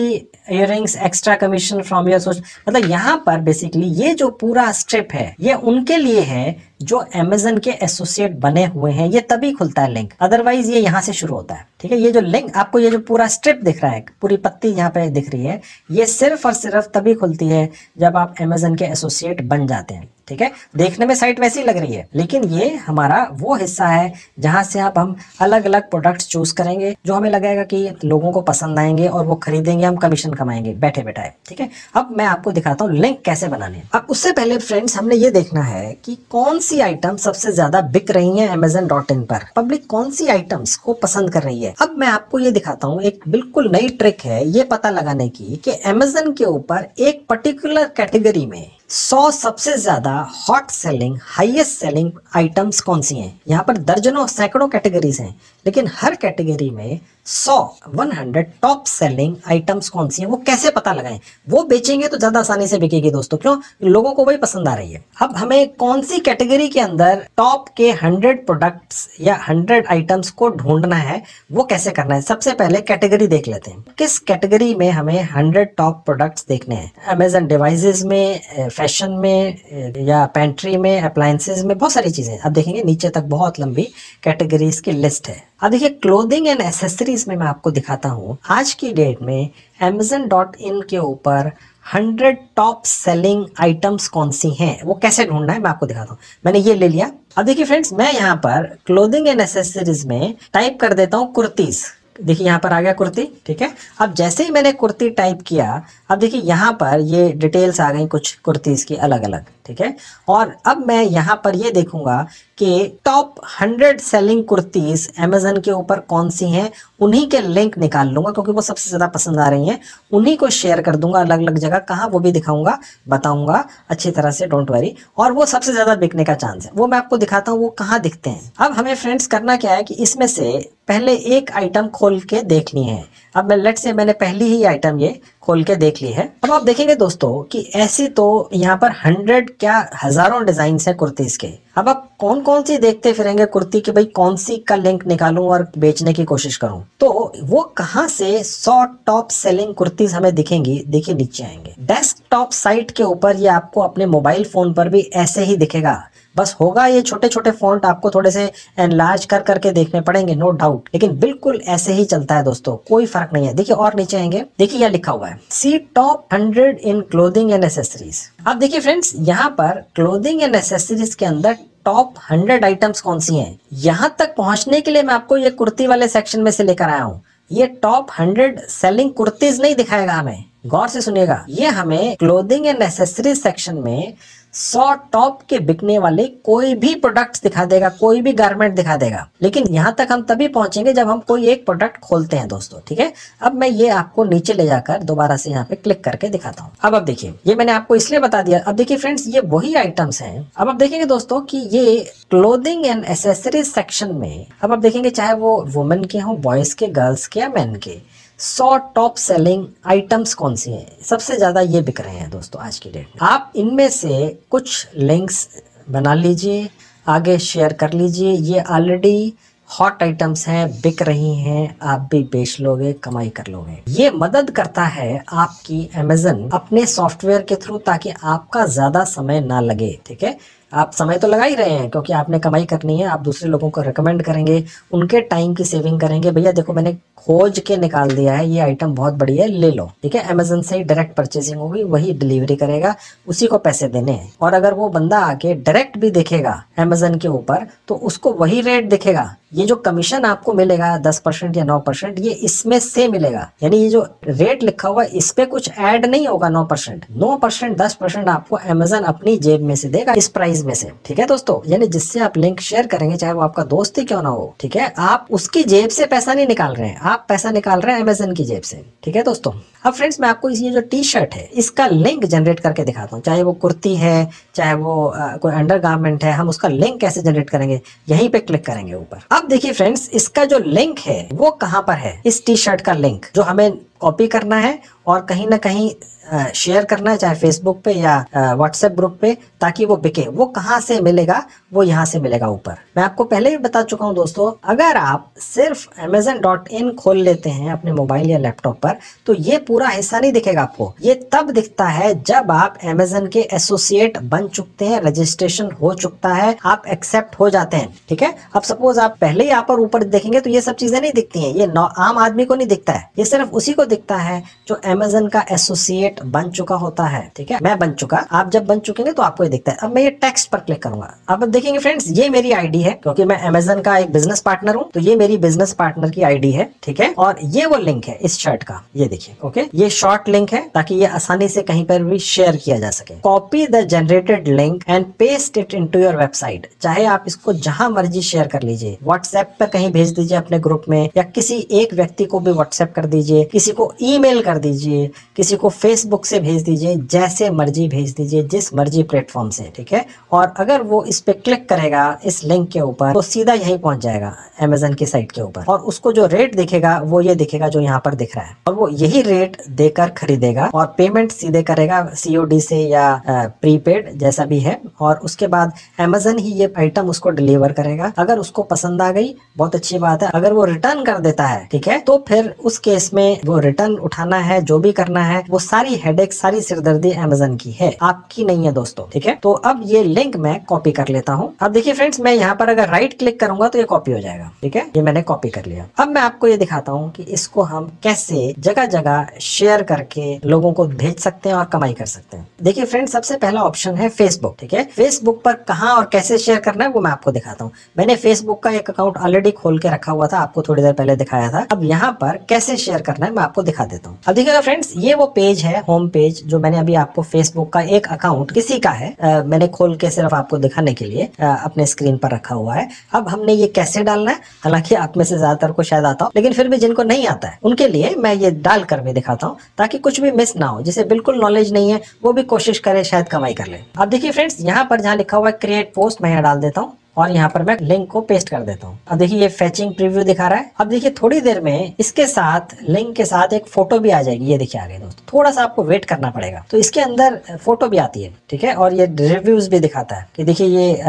earrings, extra commission from your source, मतलब यहाँ पर बेसिकली ये जो पूरा स्ट्रिप है ये उनके लिए है जो अमेजन के एसोसिएट बने हुए हैं। ये तभी खुलता है लिंक, अदरवाइज ये यहाँ से शुरू होता है, ठीक है। ये जो लिंक आपको, ये जो पूरा स्ट्रिप दिख रहा है, पूरी पत्ती यहाँ पे दिख रही है, ये सिर्फ और सिर्फ तभी खुलती है जब आप अमेजन के एसोसिएट बन जाते हैं, ठीक है। देखने में साइट वैसी लग रही है, लेकिन ये हमारा वो हिस्सा है जहां से आप हम अलग अलग प्रोडक्ट्स चूज करेंगे जो हमें लगेगा कि लोगों को पसंद आएंगे और वो खरीदेंगे, हम कमीशन कमाएंगे बैठे बैठाए, ठीक है। अब मैं आपको दिखाता हूँ लिंक कैसे बनाने। अब उससे पहले फ्रेंड्स हमने ये देखना है कि कौन सी आइटम सबसे ज्यादा बिक रही है Amazon.in पर, पब्लिक कौन सी आइटम्स को पसंद कर रही है। अब मैं आपको ये दिखाता हूँ, एक बिल्कुल नई ट्रिक है ये पता लगाने की कि Amazon के ऊपर एक पर्टिकुलर कैटेगरी में 100 सबसे ज्यादा hot selling, highest selling items कौन सी हैं। यहाँ पर दर्जनों सैकड़ों कैटेगरीज हैं, लेकिन हर कैटेगरी में 100 टॉप सेलिंग आइटम्स कौन सी हैं, वो कैसे पता लगाएं। वो बेचेंगे तो ज्यादा आसानी से बिकेगी दोस्तों, क्यों, लोगों को वही पसंद आ रही है। अब हमें कौन सी कैटेगरी के अंदर टॉप के 100 प्रोडक्ट्स या 100 आइटम्स को ढूंढना है, वो कैसे करना है। सबसे पहले कैटेगरी देख लेते हैं, किस कैटेगरी में हमें 100 टॉप प्रोडक्ट्स देखने हैं। अमेजन डिवाइसेस में, फैशन में, या पेंट्री में, अप्लायंसेस में, बहुत सारी चीजें। अब देखेंगे नीचे तक बहुत लंबी कैटेगरीज की लिस्ट है। अब देखिए क्लोथिंग एंड एसेसरीज में मैं आपको दिखाता हूँ आज की डेट में Amazon.in के ऊपर 100 टॉप सेलिंग आइटम्स कौन सी हैं, वो कैसे ढूंढना है मैं आपको दिखाता हूँ। मैंने ये ले लिया। अब देखिए फ्रेंड्स, मैं यहाँ पर क्लोथिंग एंड एसेसरीज में टाइप कर देता हूँ कुर्तीज। देखिए यहाँ पर आ गया कुर्ती, ठीक है। अब जैसे ही मैंने कुर्ती टाइप किया, अब देखिए यहाँ पर ये डिटेल्स आ गई कुछ कुर्तीज की अलग अलग, ठीक है। और अब मैं यहाँ पर ये देखूंगा कि टॉप 100 सेलिंग कुर्तीज अमेजन के ऊपर कौन सी हैं, उन्हीं के लिंक निकाल लूंगा क्योंकि वो सबसे ज्यादा पसंद आ रही हैं। उन्हीं को शेयर कर दूंगा अलग अलग जगह, कहाँ वो भी दिखाऊंगा, बताऊंगा अच्छी तरह से, डोंट वरी। और वो सबसे ज्यादा बिकने का चांस है, वो मैं आपको दिखाता हूँ वो कहाँ दिखते हैं। अब हमें फ्रेंड्स करना क्या है कि इसमें से पहले एक आइटम खोल के देखनी है। अब मैं लेट से मैंने पहली ही आइटम ये खोल के देख ली है। अब आप देखेंगे दोस्तों कि ऐसी तो यहाँ पर 100 क्या हजारों डिजाइन है कुर्तीज के। अब आप कौन कौन सी देखते फिरेंगे कुर्ती की, भाई कौन सी का लिंक निकालूं और बेचने की कोशिश करूं, तो वो कहां से 100 टॉप सेलिंग कुर्तीज हमें दिखेंगी। देखिए नीचे आएंगे डेस्कटॉप साइट के ऊपर, ये आपको अपने मोबाइल फोन पर भी ऐसे ही दिखेगा। बस होगा ये छोटे छोटे फॉन्ट आपको थोड़े से एनलार्ज कर करके देखने पड़ेंगे, नो डाउट, लेकिन बिल्कुल ऐसे ही चलता है दोस्तों, कोई फर्क नहीं है। देखिए और नीचे आएंगे, देखिए यह लिखा हुआ है see top 100 in clothing and accessories. अब देखिए फ्रेंड्स, यहाँ पर क्लोथिंग एंड एसेसरीज के अंदर टॉप 100 आइटम्स कौन सी हैं, यहाँ तक पहुंचने के लिए मैं आपको ये कुर्ती वाले सेक्शन में से लेकर आया हूँ। ये टॉप 100 सेलिंग कुर्तीज नहीं दिखाएगा हमें, गौर से सुनिएगा, ये हमें क्लोथिंग एंड एसेसरीज सेक्शन में 100 टॉप के बिकने वाले कोई भी प्रोडक्ट्स दिखा देगा, कोई भी गारमेंट दिखा देगा। लेकिन यहाँ तक हम तभी पहुंचेंगे जब हम कोई एक प्रोडक्ट खोलते हैं दोस्तों, ठीक है। अब मैं ये आपको नीचे ले जाकर दोबारा से यहाँ पे क्लिक करके दिखाता हूँ। अब देखिए, ये मैंने आपको इसलिए बता दिया। अब देखिए फ्रेंड्स, ये वही आइटम्स हैं। अब आप देखेंगे दोस्तों कि ये क्लोथिंग एंड एसेसरीज सेक्शन में, अब आप देखेंगे चाहे वो वुमेन के हों, बॉयज के, गर्ल्स के या मैन के, 100 टॉप सेलिंग आइटम्स कौन सी हैं, सबसे ज्यादा ये बिक रहे हैं दोस्तों आज की डेट में। आप इनमें से कुछ लिंक्स बना लीजिए, आगे शेयर कर लीजिए। ये ऑलरेडी हॉट आइटम्स हैं, बिक रही हैं, आप भी बेच लोगे, कमाई कर लोगे। ये मदद करता है आपकी अमेजन अपने सॉफ्टवेयर के थ्रू, ताकि आपका ज्यादा समय ना लगे, ठीक है। आप समय तो लगा ही रहे हैं क्योंकि आपने कमाई करनी है, आप दूसरे लोगों को रिकमेंड करेंगे, उनके टाइम की सेविंग करेंगे। भैया देखो मैंने खोज के निकाल दिया है, ये आइटम बहुत बढ़िया है, ले लो, ठीक है। अमेजन से ही डायरेक्ट परचेसिंग होगी, वही डिलीवरी करेगा, उसी को पैसे देने हैं। और अगर वो बंदा आके डायरेक्ट भी देखेगा अमेजन के ऊपर, तो उसको वही रेट दिखेगा। ये जो कमीशन आपको मिलेगा 10% या 9%, ये इसमें से मिलेगा। यानी ये जो रेट लिखा हुआ है इस पे कुछ ऐड नहीं होगा। 9%, 10% आपको अमेजन अपनी जेब में से देगा, इस प्राइस में से, ठीक है दोस्तों। यानी जिससे आप लिंक शेयर करेंगे, चाहे वो आपका दोस्त ही क्यों ना हो, ठीक है, आप उसकी जेब से पैसा नहीं निकाल रहे हैं, आप पैसा निकाल रहे हैं अमेजन की जेब से, ठीक है दोस्तों। अब फ्रेंड्स, मैं आपको ये जो टी शर्ट है इसका लिंक जनरेट करके दिखाता हूँ। चाहे वो कुर्ती है, चाहे वो कोई अंडरगारमेंट है, हम उसका लिंक कैसे जनरेट करेंगे, यहीं पे क्लिक करेंगे ऊपर। अब देखिए फ्रेंड्स, इसका जो लिंक है वो कहाँ पर है, इस टी शर्ट का लिंक जो हमें कॉपी करना है और कहीं ना कहीं शेयर करना है, चाहे फेसबुक पे या व्हाट्सएप ग्रुप पे, ताकि वो बिके। वो कहाँ से मिलेगा? वो यहाँ से मिलेगा ऊपर। मैं आपको पहले भी बता चुका हूँ दोस्तों, अगर आप सिर्फ amazon.in खोल लेते हैं अपने मोबाइल या लैपटॉप पर, तो ये पूरा हिस्सा नहीं दिखेगा आपको। ये तब दिखता है जब आप अमेजन के एसोसिएट बन चुकते हैं, रजिस्ट्रेशन हो चुकता है, आप एक्सेप्ट हो जाते हैं। ठीक है, अब सपोज आप पहले यहाँ पर ऊपर देखेंगे तो ये सब चीजें नहीं दिखती हैं, ये आम आदमी को नहीं दिखता है, ये सिर्फ उसी को दिखता है जो अमेजन का एसोसिएट बन चुका होता है। ठीक है, मैं बन चुका, आप जब बन चुकेंगे तो आपको ये दिखता है। अब मैं ये टेक्स्ट पर क्लिक करूंगा। अब देखेंगे फ्रेंड्स, ये मेरी आईडी है, क्योंकि मैं अमेजन का एक बिजनेस पार्टनर हूं, तो ये मेरी बिजनेस पार्टनर की आईडी है। ठीक है, और ये वो लिंक है इस शर्ट का, ये देखिए। ओके, ये शॉर्ट लिंक है ताकि ये आसानी से कहीं पर भी शेयर किया जा सके। Copy the generated link and paste it into your website. चाहे आप इसको जहां मर्जी शेयर कर लीजिए, व्हाट्सएप पे कहीं भेज दीजिए अपने ग्रुप में, या किसी एक व्यक्ति को भी व्हाट्सएप कर दीजिए, किसी को ईमेल कर दीजिए, किसी को फेसबुक से भेज दीजिए, जैसे मर्जी भेज दीजिए, जिस मर्जी प्लेटफॉर्म से। ठीक है, और अगर वो इस पे क्लिक करेगा इस लिंक के ऊपर, तो सीधा यहीं पहुंच जाएगा अमेजन की साइट के ऊपर, और उसको जो रेट दिखेगा वो ये दिखेगा जो यहाँ पर दिख रहा है, और वो यही रेट देकर खरीदेगा और पेमेंट सीधे करेगा COD से या प्रीपेड जैसा भी है, और उसके बाद अमेजन ही ये आइटम उसको डिलीवर करेगा। अगर उसको पसंद आ गई, बहुत अच्छी बात है। अगर वो रिटर्न कर देता है, ठीक है, तो फिर उस केस में वो रिटर्न उठाना है, जो भी करना है, वो सारी हेडेक, सारी सिरदर्दी अमेजन की है, आपकी नहीं है दोस्तों। ठीक है, तो अब ये लिंक मैं कॉपी कर लेता हूँ। अब देखिए फ्रेंड्स, मैं यहाँ पर अगर राइट क्लिक करूंगा तो ये कॉपी हो जाएगा। ठीक है, ये मैंने कॉपी कर लिया। अब मैं आपको ये दिखाता हूँ कि इसको हम कैसे जगह जगह शेयर करके लोगों को भेज सकते हैं और कमाई कर सकते हैं। देखिए फ्रेंड्स, सबसे पहला ऑप्शन है फेसबुक। ठीक है, फेसबुक पर कहाँ और कैसे शेयर करना है वो मैं आपको दिखाता हूँ। मैंने फेसबुक का एक अकाउंट ऑलरेडी खोल के रखा हुआ था, आपको थोड़ी देर पहले दिखाया था। अब यहाँ पर कैसे शेयर करना है मैं आपको दिखा देता हूँ। अब देखिएगा फ्रेंड्स, ये वो पेज है, होम पेज, जो मैंने अभी आपको फेसबुक का एक अकाउंट किसी का है, मैंने खोल के सिर्फ आपको दिखाने के लिए अपने स्क्रीन पर रखा हुआ है। अब हमने ये कैसे डालना है, हालांकि आप में से ज्यादातर को शायद आता हो, लेकिन फिर भी जिनको नहीं आता है उनके लिए मैं ये डाल कर भी दिखाता हूँ, ताकि कुछ भी मिस ना हो। जिसे बिल्कुल नॉलेज नहीं है वो भी कोशिश करे शायद कमाई कर ले। अब देखिए फ्रेंड्स, यहाँ पर जहाँ लिखा हुआ है क्रिएट पोस्ट, मैं यहाँ डाल देता हूँ और यहाँ पर मैं लिंक को पेस्ट कर देता हूँ। अब देखिए ये फेचिंग प्रीव्यू दिखा रहा है। अब देखिए थोड़ी देर में इसके साथ, लिंक के साथ एक फोटो भी आ जाएगी। ये देखिए आ गई दोस्तों, थोड़ा सा आपको वेट करना पड़ेगा। तो इसके अंदर फोटो भी आती है। ठीक है, और ये रिव्यूज भी दिखाता है कि देखिए ये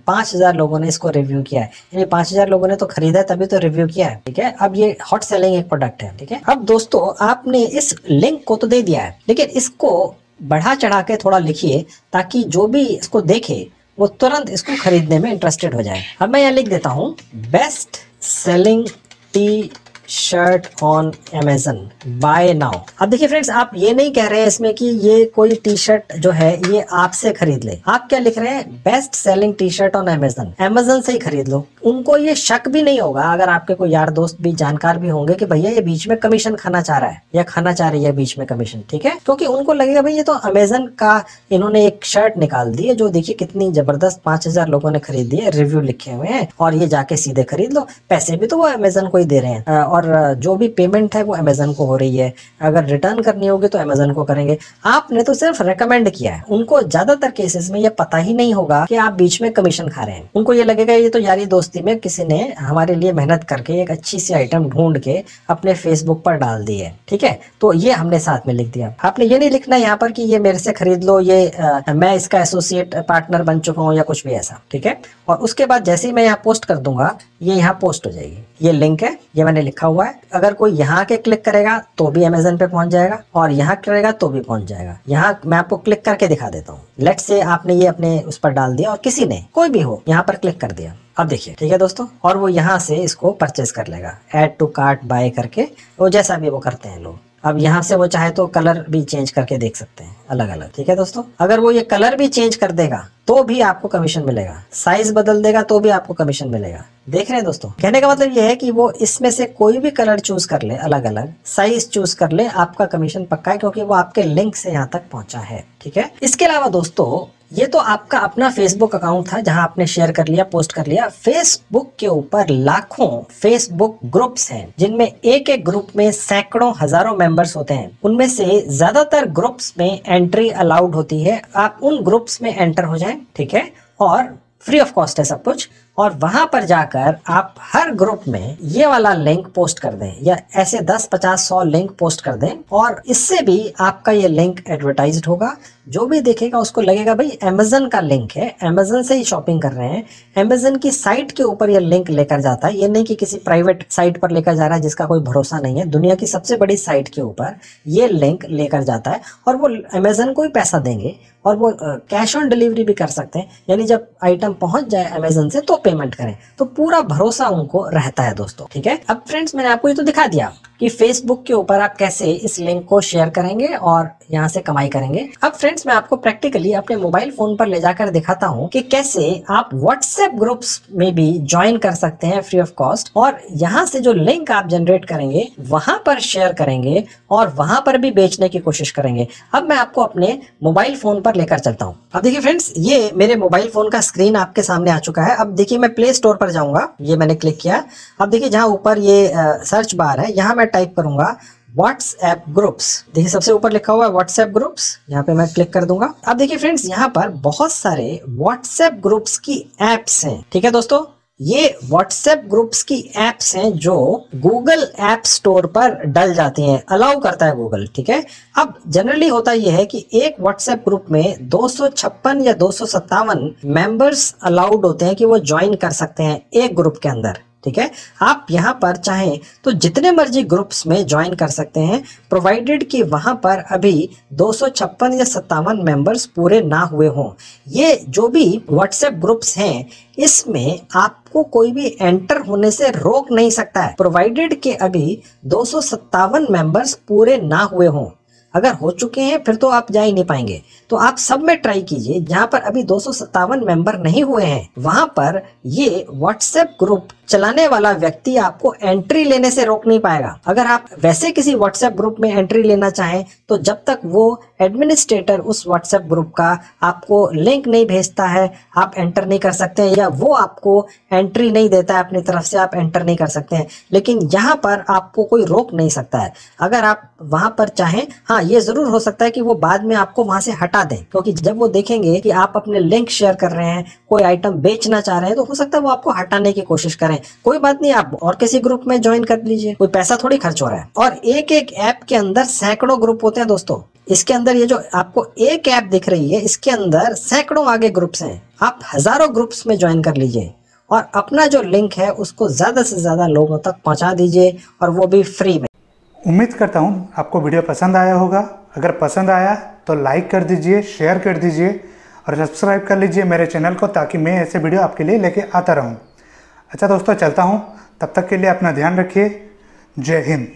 5000 लोगों ने इसको रिव्यू किया है, यानी 5000 लोगों ने तो खरीदा है, तभी तो रिव्यू किया है। ठीक है, अब ये हॉट सेलिंग एक प्रोडक्ट है। ठीक है, अब दोस्तों आपने इस लिंक को तो दे दिया है, लेकिन इसको बढ़ा चढ़ा के थोड़ा लिखिए, ताकि जो भी इसको देखे वो तुरंत इसको खरीदने में इंटरेस्टेड हो जाए। अब मैं यहाँ लिख देता हूँ, best selling T shirt on Amazon buy now. अब देखिए फ्रेंड्स, आप ये नहीं कह रहे हैं इसमें कि ये कोई टी शर्ट जो है ये आपसे खरीद ले। आप क्या लिख रहे हैं, best selling T shirt on Amazon, Amazon से ही खरीद लो। उनको ये शक भी नहीं होगा, अगर आपके कोई यार दोस्त भी जानकार भी होंगे, कि भैया ये बीच में कमीशन खाना चाह रहा है या खाना चाह रही है बीच में कमीशन। ठीक है, क्योंकि उनको लगेगा भाई ये तो अमेजन का इन्होंने एक शर्ट निकाल दी है, जो देखिए कितनी जबरदस्त, 5000 लोगों ने खरीदी है, रिव्यू लिखे हुए हैं, और ये जाके सीधे खरीद लो। पैसे भी तो वो अमेजन को ही दे रहे हैं, और जो भी पेमेंट है वो अमेजन को हो रही है। अगर रिटर्न करनी होगी तो अमेजन को करेंगे। आपने तो सिर्फ रेकमेंड किया है। उनको ज्यादातर केसेस में ये पता ही नहीं होगा कि आप बीच में कमीशन खा रहे हैं। उनको ये लगेगा ये तो यारी दोस्ती में किसी ने हमारे लिए मेहनत करके एक अच्छी सी आइटम ढूंढ के अपने फेसबुक पर डाल दी है। ठीक है, तो ये हमने साथ में लिख दिया। आपने ये नहीं लिखना यहाँ पर कि ये मेरे से खरीद लो, ये मैं इसका एसोसिएट पार्टनर बन चुका हूँ या कुछ भी ऐसा। ठीक है, और उसके बाद जैसे ही मैं यहाँ पोस्ट कर दूंगा, ये यहाँ पोस्ट हो जाएगी। ये लिंक है, ये मैंने लिखा हुआ है। अगर कोई यहाँ के क्लिक करेगा तो भी अमेजन पे पहुंच जाएगा, और यहाँ करेगा तो भी पहुंच जाएगा। यहाँ मैं आपको क्लिक करके दिखा देता हूँ। लेट्स से आपने ये अपने उस पर डाल दिया, और किसी ने, कोई भी हो, यहाँ पर क्लिक कर दिया। अब देखिए, ठीक है दोस्तों, और वो यहाँ से इसको परचेज कर लेगा, ऐड टू कार्ट बाय करके, वो जैसा भी वो करते हैं लोग। अब यहाँ से वो चाहे तो कलर भी चेंज करके देख सकते हैं अलग अलग। ठीक है दोस्तों, अगर वो ये कलर भी चेंज कर देगा तो भी आपको कमीशन मिलेगा, साइज बदल देगा तो भी आपको कमीशन मिलेगा। देख रहे हैं दोस्तों, कहने का मतलब ये है कि वो इसमें से कोई भी कलर चूज कर ले, अलग अलग साइज चूज कर ले, आपका कमीशन पक्का है, क्योंकि वो आपके लिंक से यहाँ तक पहुंचा है। ठीक है, इसके अलावा दोस्तों, ये तो आपका अपना फेसबुक अकाउंट था जहां आपने शेयर कर लिया, पोस्ट कर लिया। फेसबुक के ऊपर लाखों फेसबुक ग्रुप्स हैं, जिनमें एक एक ग्रुप में सैकड़ों हजारों मेंबर्स होते हैं। उनमें से ज्यादातर ग्रुप्स में एंट्री अलाउड होती है। आप उन ग्रुप्स में एंटर हो जाएं, ठीक है, और फ्री ऑफ कॉस्ट है सब कुछ। और वहां पर जाकर आप हर ग्रुप में ये वाला लिंक पोस्ट कर दें, या ऐसे 10, 50, 100 लिंक पोस्ट कर दें, और इससे भी आपका ये लिंक एडवर्टाइज्ड होगा। जो भी देखेगा उसको लगेगा भाई अमेजन का लिंक है, अमेजन से ही शॉपिंग कर रहे हैं, अमेजन की साइट के ऊपर ये लिंक लेकर जाता है। ये नहीं कि किसी प्राइवेट साइट पर लेकर जा रहा है जिसका कोई भरोसा नहीं है। दुनिया की सबसे बड़ी साइट के ऊपर ये लिंक लेकर जाता है और वो अमेजन को ही पैसा देंगे, और वो कैश ऑन डिलीवरी भी कर सकते हैं, यानी जब आइटम पहुंच जाए अमेजन से तो पेमेंट करें। तो पूरा भरोसा उनको रहता है दोस्तों, ठीक है। अब फ्रेंड्स मैंने आपको ये तो दिखा दिया कि फेसबुक के ऊपर आप कैसे इस लिंक को शेयर करेंगे और यहाँ से कमाई करेंगे। अब फ्रेंड्स मैं आपको प्रैक्टिकली अपने मोबाइल फोन पर ले जाकर दिखाता हूँ कि कैसे आप व्हाट्सएप ग्रुप्स में भी ज्वाइन कर सकते हैं फ्री ऑफ कॉस्ट, और यहाँ से जो लिंक आप जनरेट करेंगे वहां पर शेयर करेंगे और वहां पर भी बेचने की कोशिश करेंगे। अब मैं आपको अपने मोबाइल फोन पर लेकर चलता हूँ। अब देखिए फ्रेंड्स, ये मेरे मोबाइल फोन का स्क्रीन आपके सामने आ चुका है। अब देखिए मैं प्ले स्टोर पर जाऊंगा, ये मैंने क्लिक किया। अब देखिए जहां ऊपर ये सर्च बार है, यहाँ मैं टाइप करूंगा व्हाट्सएप ग्रुप्स। देखिए सबसे ऊपर लिखा हुआ है व्हाट्सएप ग्रुप्स, यहाँ पे मैं क्लिक कर दूंगा। अब देखिए फ्रेंड्स, यहाँ पर बहुत सारे व्हाट्सएप ग्रुप्स की एप्स हैं, ठीक है दोस्तों। ये व्हाट्सएप ग्रुप्स की एप्स हैं जो गूगल ऐप स्टोर पर डल जाती हैं, अलाउ करता है गूगल, ठीक है। अब जनरली होता यह है कि एक व्हाट्सएप ग्रुप में 256 या 257 मेंबर्स अलाउड होते हैं कि वो ज्वाइन कर सकते हैं एक ग्रुप के अंदर, ठीक है। आप यहाँ पर चाहें तो जितने मर्जी ग्रुप्स में ज्वाइन कर सकते हैं, प्रोवाइडेड कि वहां पर अभी 256 या 57 मेंबर्स पूरे ना हुए हों। ये जो भी व्हाट्सएप ग्रुप्स हैं, इसमें आपको कोई भी एंटर होने से रोक नहीं सकता है, प्रोवाइडेड कि अभी 257 मेंबर्स पूरे ना हुए हों। अगर हो चुके हैं फिर तो आप जा ही नहीं पाएंगे। तो आप सब में ट्राई कीजिए, जहां पर अभी 257 मेंबर नहीं हुए हैं वहां पर ये व्हाट्सएप ग्रुप चलाने वाला व्यक्ति आपको एंट्री लेने से रोक नहीं पाएगा। अगर आप वैसे किसी व्हाट्सएप ग्रुप में एंट्री लेना चाहें तो जब तक वो एडमिनिस्ट्रेटर उस व्हाट्सएप ग्रुप का आपको लिंक नहीं भेजता है, आप एंटर नहीं कर सकते हैं, या वो आपको एंट्री नहीं देता है अपनी तरफ से, आप एंटर नहीं कर सकते हैं। लेकिन यहाँ पर आपको कोई रोक नहीं सकता है। अगर आप वहां पर चाहें, हाँ ये जरूर हो सकता है कि वो बाद में आपको वहां से हटा दें, क्योंकि जब वो देखेंगे कि आप अपने लिंक शेयर कर रहे हैं, कोई आइटम बेचना चाह रहे हैं, तो हो सकता है वो आपको हटाने की कोशिश करें। कोई बात नहीं, आप और किसी ग्रुप में ज्वाइन कर लीजिए, कोई पैसा थोड़ी खर्च हो रहा है। और एक एक ऐप के अंदर सैकड़ों ग्रुप होते हैं दोस्तों। इसके अंदर ये जो आपको एक ऐप दिख रही है, इसके अंदर सैकड़ों आगे ग्रुप्स हैं। आप हजारों ग्रुप्स में ज्वाइन कर लीजिए और अपना जो लिंक है उसको ज्यादा से ज्यादा लोगों तक पहुंचा दीजिए, और वो भी फ्री में। उम्मीद करता हूँ आपको वीडियो पसंद आया होगा। अगर पसंद आया तो लाइक कर दीजिए, शेयर कर दीजिए और सब्सक्राइब कर लीजिए मेरे चैनल को, ताकि मैं ऐसे वीडियो आपके लिए लेके आता रहूँ। अच्छा दोस्तों, चलता हूँ, तब तक के लिए अपना ध्यान रखिए। जय हिंद।